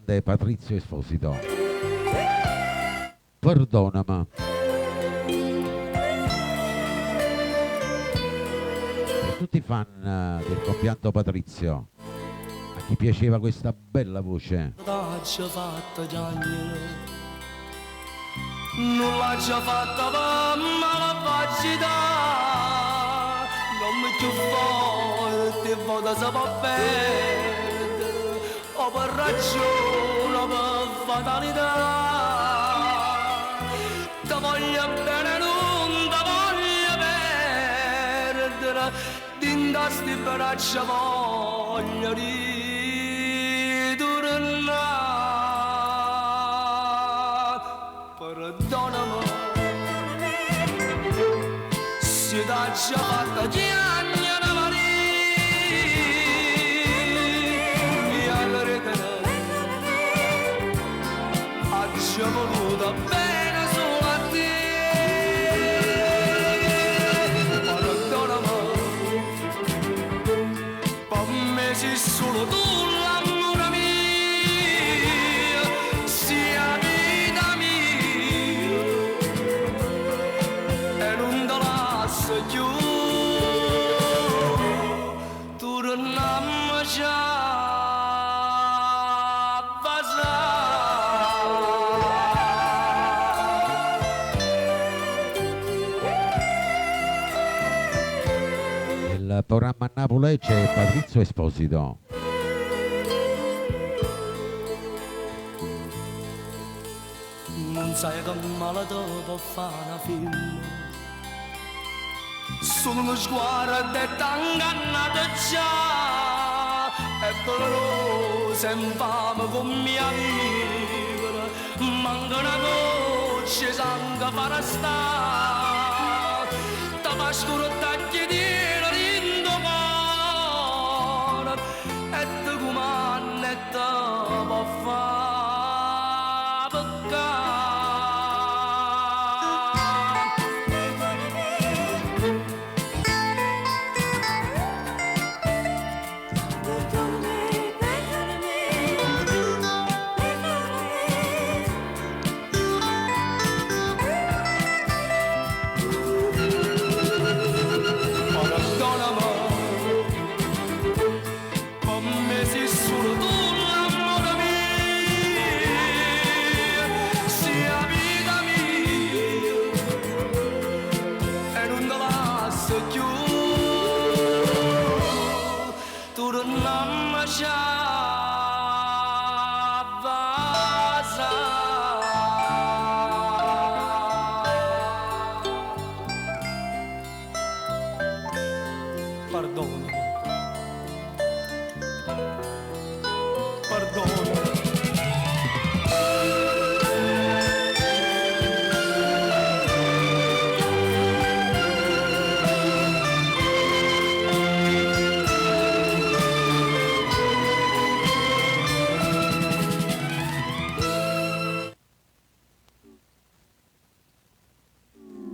grande Patrizio Esposito. Perdonami. Per tutti i fan del compianto Patrizio, a chi piaceva questa bella voce, L'ha fatta piangere, non l'ha già fatta ma la facci dare, non mi più forte, vada si può perdere, o per ragione o per fatalità, ti voglio bene, non ti voglio perdere, dinda sti braccia voglio ritornare. Perdonami se t'ha già fatta chiagnare Maria, e allora te ha già voluto bene solo a te. Perdonami, per me sei solo tu l'amore mio, sia vita mia, e non te lascio più, torniamo già a il programma a Napoli c'è Patrizio Esposito. Non sai che male te può fare una film, solo uno sguardo e t'ingannato già, e dolorosa infame come mia vivere, manca una goccia sangue farà stare, ti fa scurtacchi di rindo cuore, e te comanda e te può fare peccare. Perdono.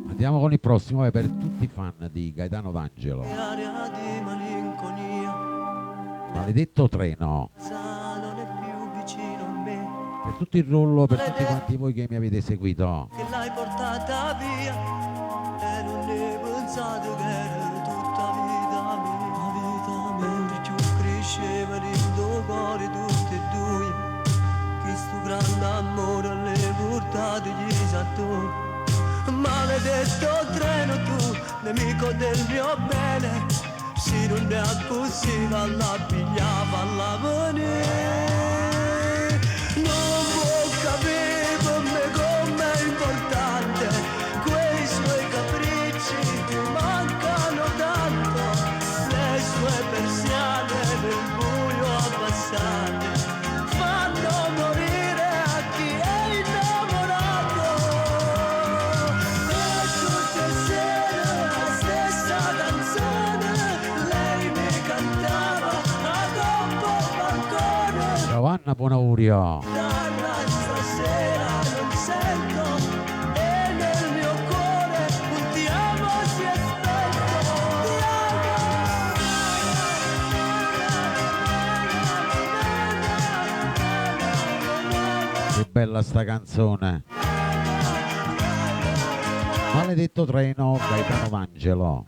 Andiamo con il prossimo, è per tutti i fan di Gaetano D'Angelo. Aria di malinconia, Maledetto treno. non è più vicino a me, Per tutto il rullo, per tutti quanti voi che mi avete seguito. che l'hai portata via, e non ne pensato che era tutta vita mia. Mentre più cresceva il tuo cuore tutti e due, che sto grande amore le portate gli sattori. Maledetto treno tu, nemico del mio bene, se non è possibile la pigliava alla venire. Non può capire per me com'è importante, quei suoi capricci mi mancano tanto, le sue persiane nel buio abbassate fanno morire a chi è innamorato. Giovanna, buon augurio. Stasera non sento e nel mio cuore un ti amo si è spento. Che bella sta canzone. Maledetto treno, Gaetano Vangelo.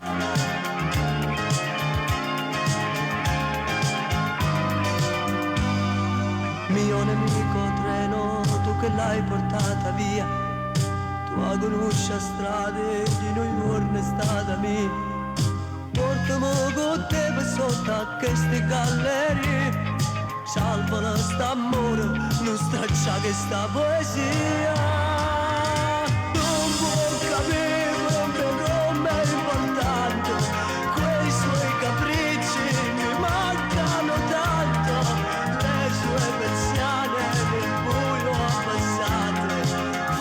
Mio nemico treno, tu che l'hai portata via, tua conosce strade di New York è stata mia. Portami con te per sotto a queste gallerie, salvala st'amore, non straccia che sta poesia. Non può capire come è importante, quei suoi capricci mi mancano tanto, le sue persiane nel buio abbassate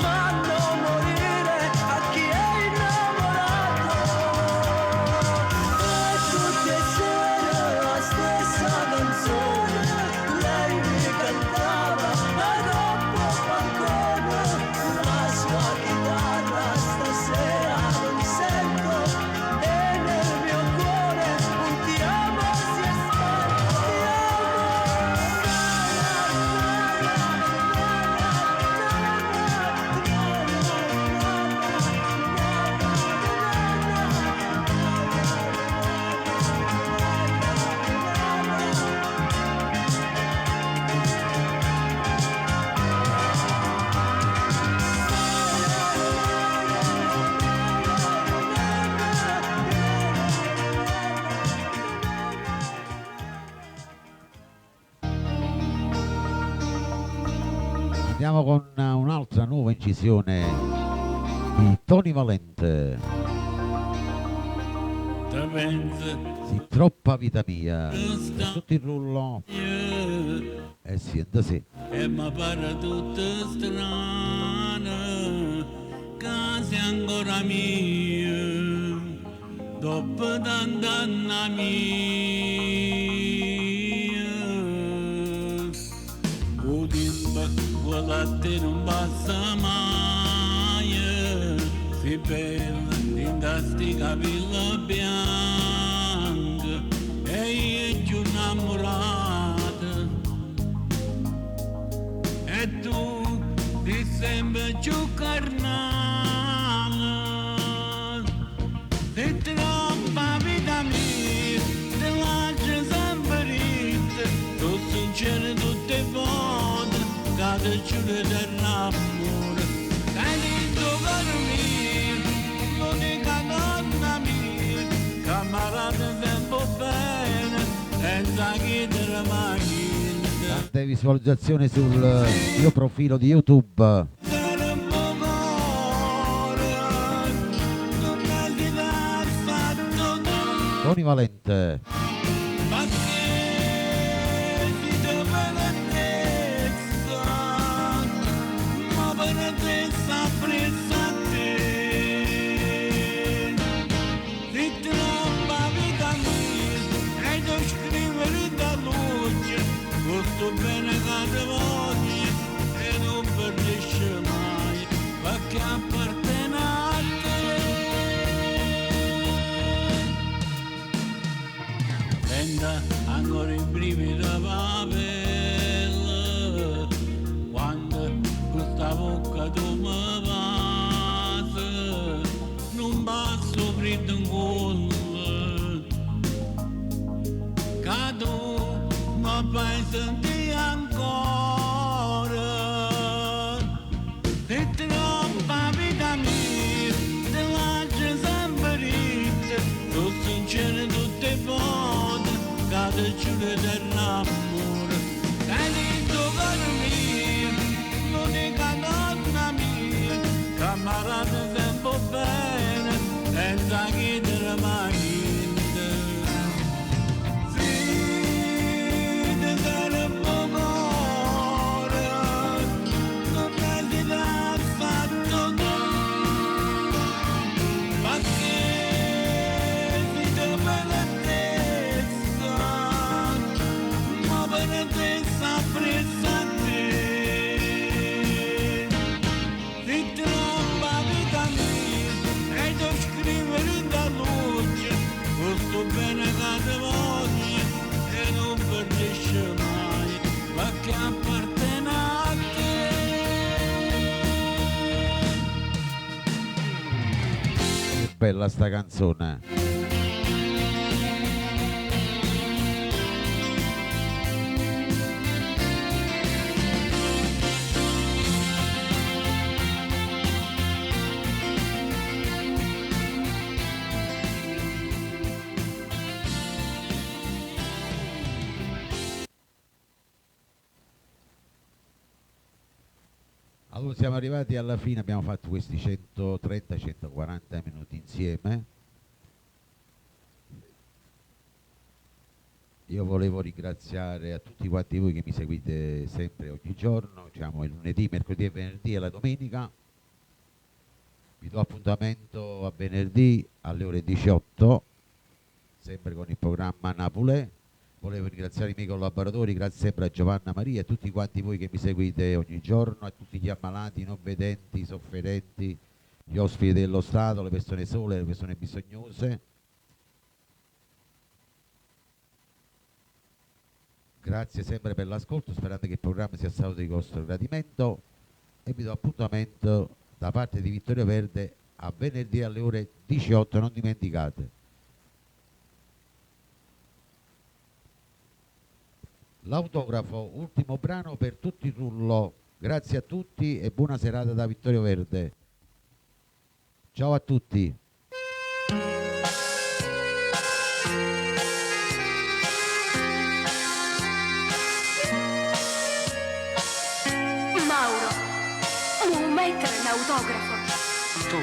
fanno morire a chi è innamorato. E tutte le sere la stessa canzone, lei mi cantava a troppo balcone, la sua chitarra stasera non sento e nel mio cuore un ti amo si è spento, Andiamo con un'altra nuova incisione di Tony Valente. Sì, troppa vita mia. Tutto il rullo. E siente sì. E mi pare tutta strana, che sei ancora mia, dopo tanta anni mia. O tempo con latte non passa mai, si bella in sti capelli bianchi, e io giù innamorata. E tu ti sembri più carnale, se troppa vita mia, te lascio sempre rita, tu sincero tutte volte, che ti giuro dell'amore, hai detto per me, l'unica donna mia, camarata sempre bene, senza chiedere mai. Tante visualizzazioni sul mio profilo di YouTube. Tony Valente. Tutto bene che te voglio e non perdesce mai, perché appartiene a te. Senta ancora i brividi da pelle, quando questa bocca tu mi passa, non passo freddo in cuore, che tu mi fai sentire ancora, e troppa vita mia, te lascio sempre rita, tu sincero tutte le volte, che ti giuro dell'amore, hai detto per me, l'unica donna mia, camarata sempre bene, senza chiedere mai niente. Bene che te voglio e non perdesce mai, ma che appartiene a te. bella sta canzone. Allora siamo arrivati alla fine, abbiamo fatto questi 130-140 minuti insieme. Io volevo ringraziare a tutti quanti voi che mi seguite sempre ogni giorno, diciamo il lunedì, mercoledì e venerdì e la domenica. Vi do appuntamento a venerdì alle ore 18, sempre con il programma Napoli. Volevo ringraziare i miei collaboratori, grazie sempre a Giovanna Maria e a tutti quanti voi che mi seguite ogni giorno, a tutti gli ammalati, i non vedenti, i sofferenti, gli ospiti dello Stato, le persone sole, le persone bisognose. Grazie sempre per l'ascolto, sperando che il programma sia stato di vostro gradimento e vi do appuntamento da parte di Vittorio Verde a venerdì alle ore 18, non dimenticate. L'autografo, ultimo brano per tutto il rullo. Grazie a tutti e buona serata da Vittorio Verde. Ciao a tutti. Mauro, non mettere l'autografo. Tu,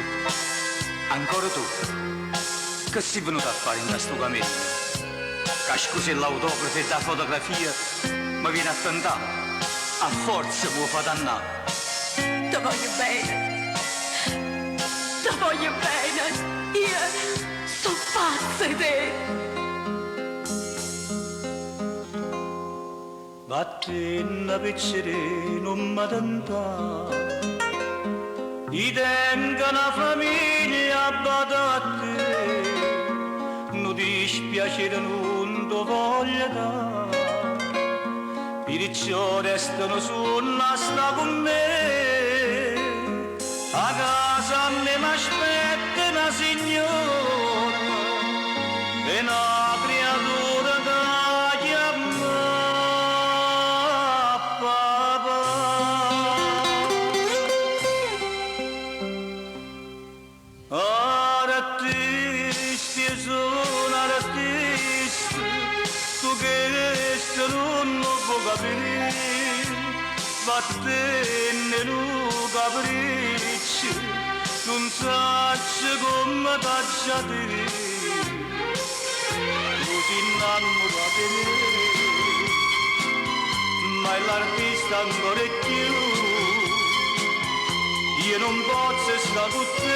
ancora tu, che sei venuto a fare in questo cammino? Che scusi l'autografo e la fotografia mi viene a tentare, a forza mi fa dannare. Ti voglio bene, ti voglio bene, io sono pazza di te. Vattene piccere non mi tentare, i tengo una famiglia bada a te, non dispiacere non ti voglio dare, perciò restano sulla sta con me, a casa me m'aspetta una signora e una creatura da chiamare papà. Artisti sono artisti, tu che non lo puoi capire, vattene lo capricci, non sai come t'accia te, tu ti innamora di me, ma l'artista ancora è più, io non posso stare con te,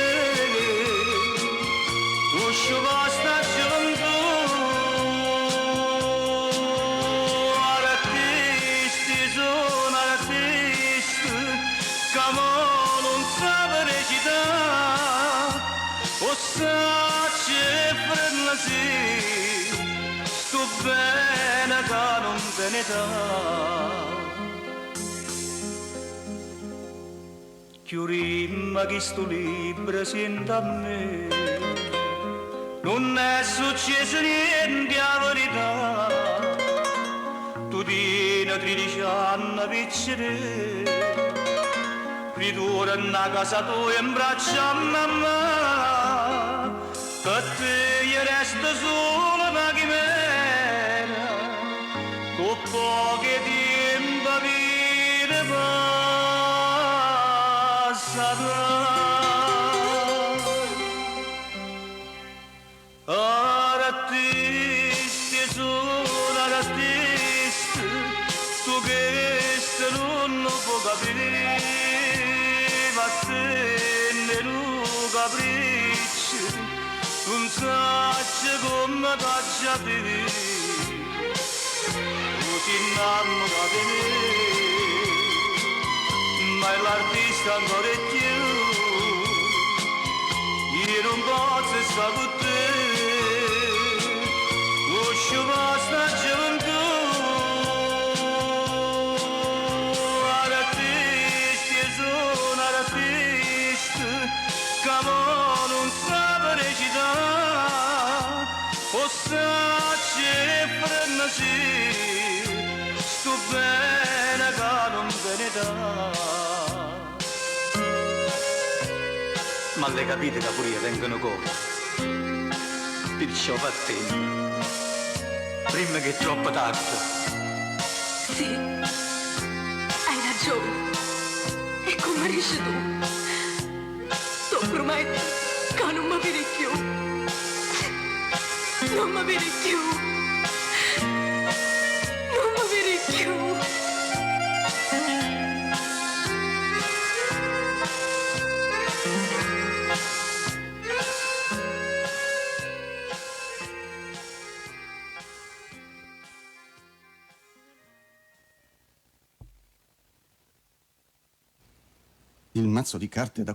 tu ci basta gioventù. O sace frenasi, sto bene che non te ne dà. Chiurimma che sto libro sento a me, non è successo niente a verità. Tu tieni 13 anni piccere, ritorna a casa tua in braccio a mamma, che te io resto sola una chimera, con pochi tempo vita passata. Artisti sono artisti, tu che non lo puoi capire, vattene lo capricci, non sai come t'accia te, tu ti innamora di me, ma l'artista ancora è più, io non posso stare con te, tu ci basta gioventù. Artisti sono artisti, che non sa recitare. sta. Ma le capite che pure io tengono cose, perciò fa tempo, prima che è troppo tardi. Sì, hai ragione. E come dici tu? Ti prometto che non mi vedi più. Non mi vedi più. Non mi vedi più. Il mazzo di carte da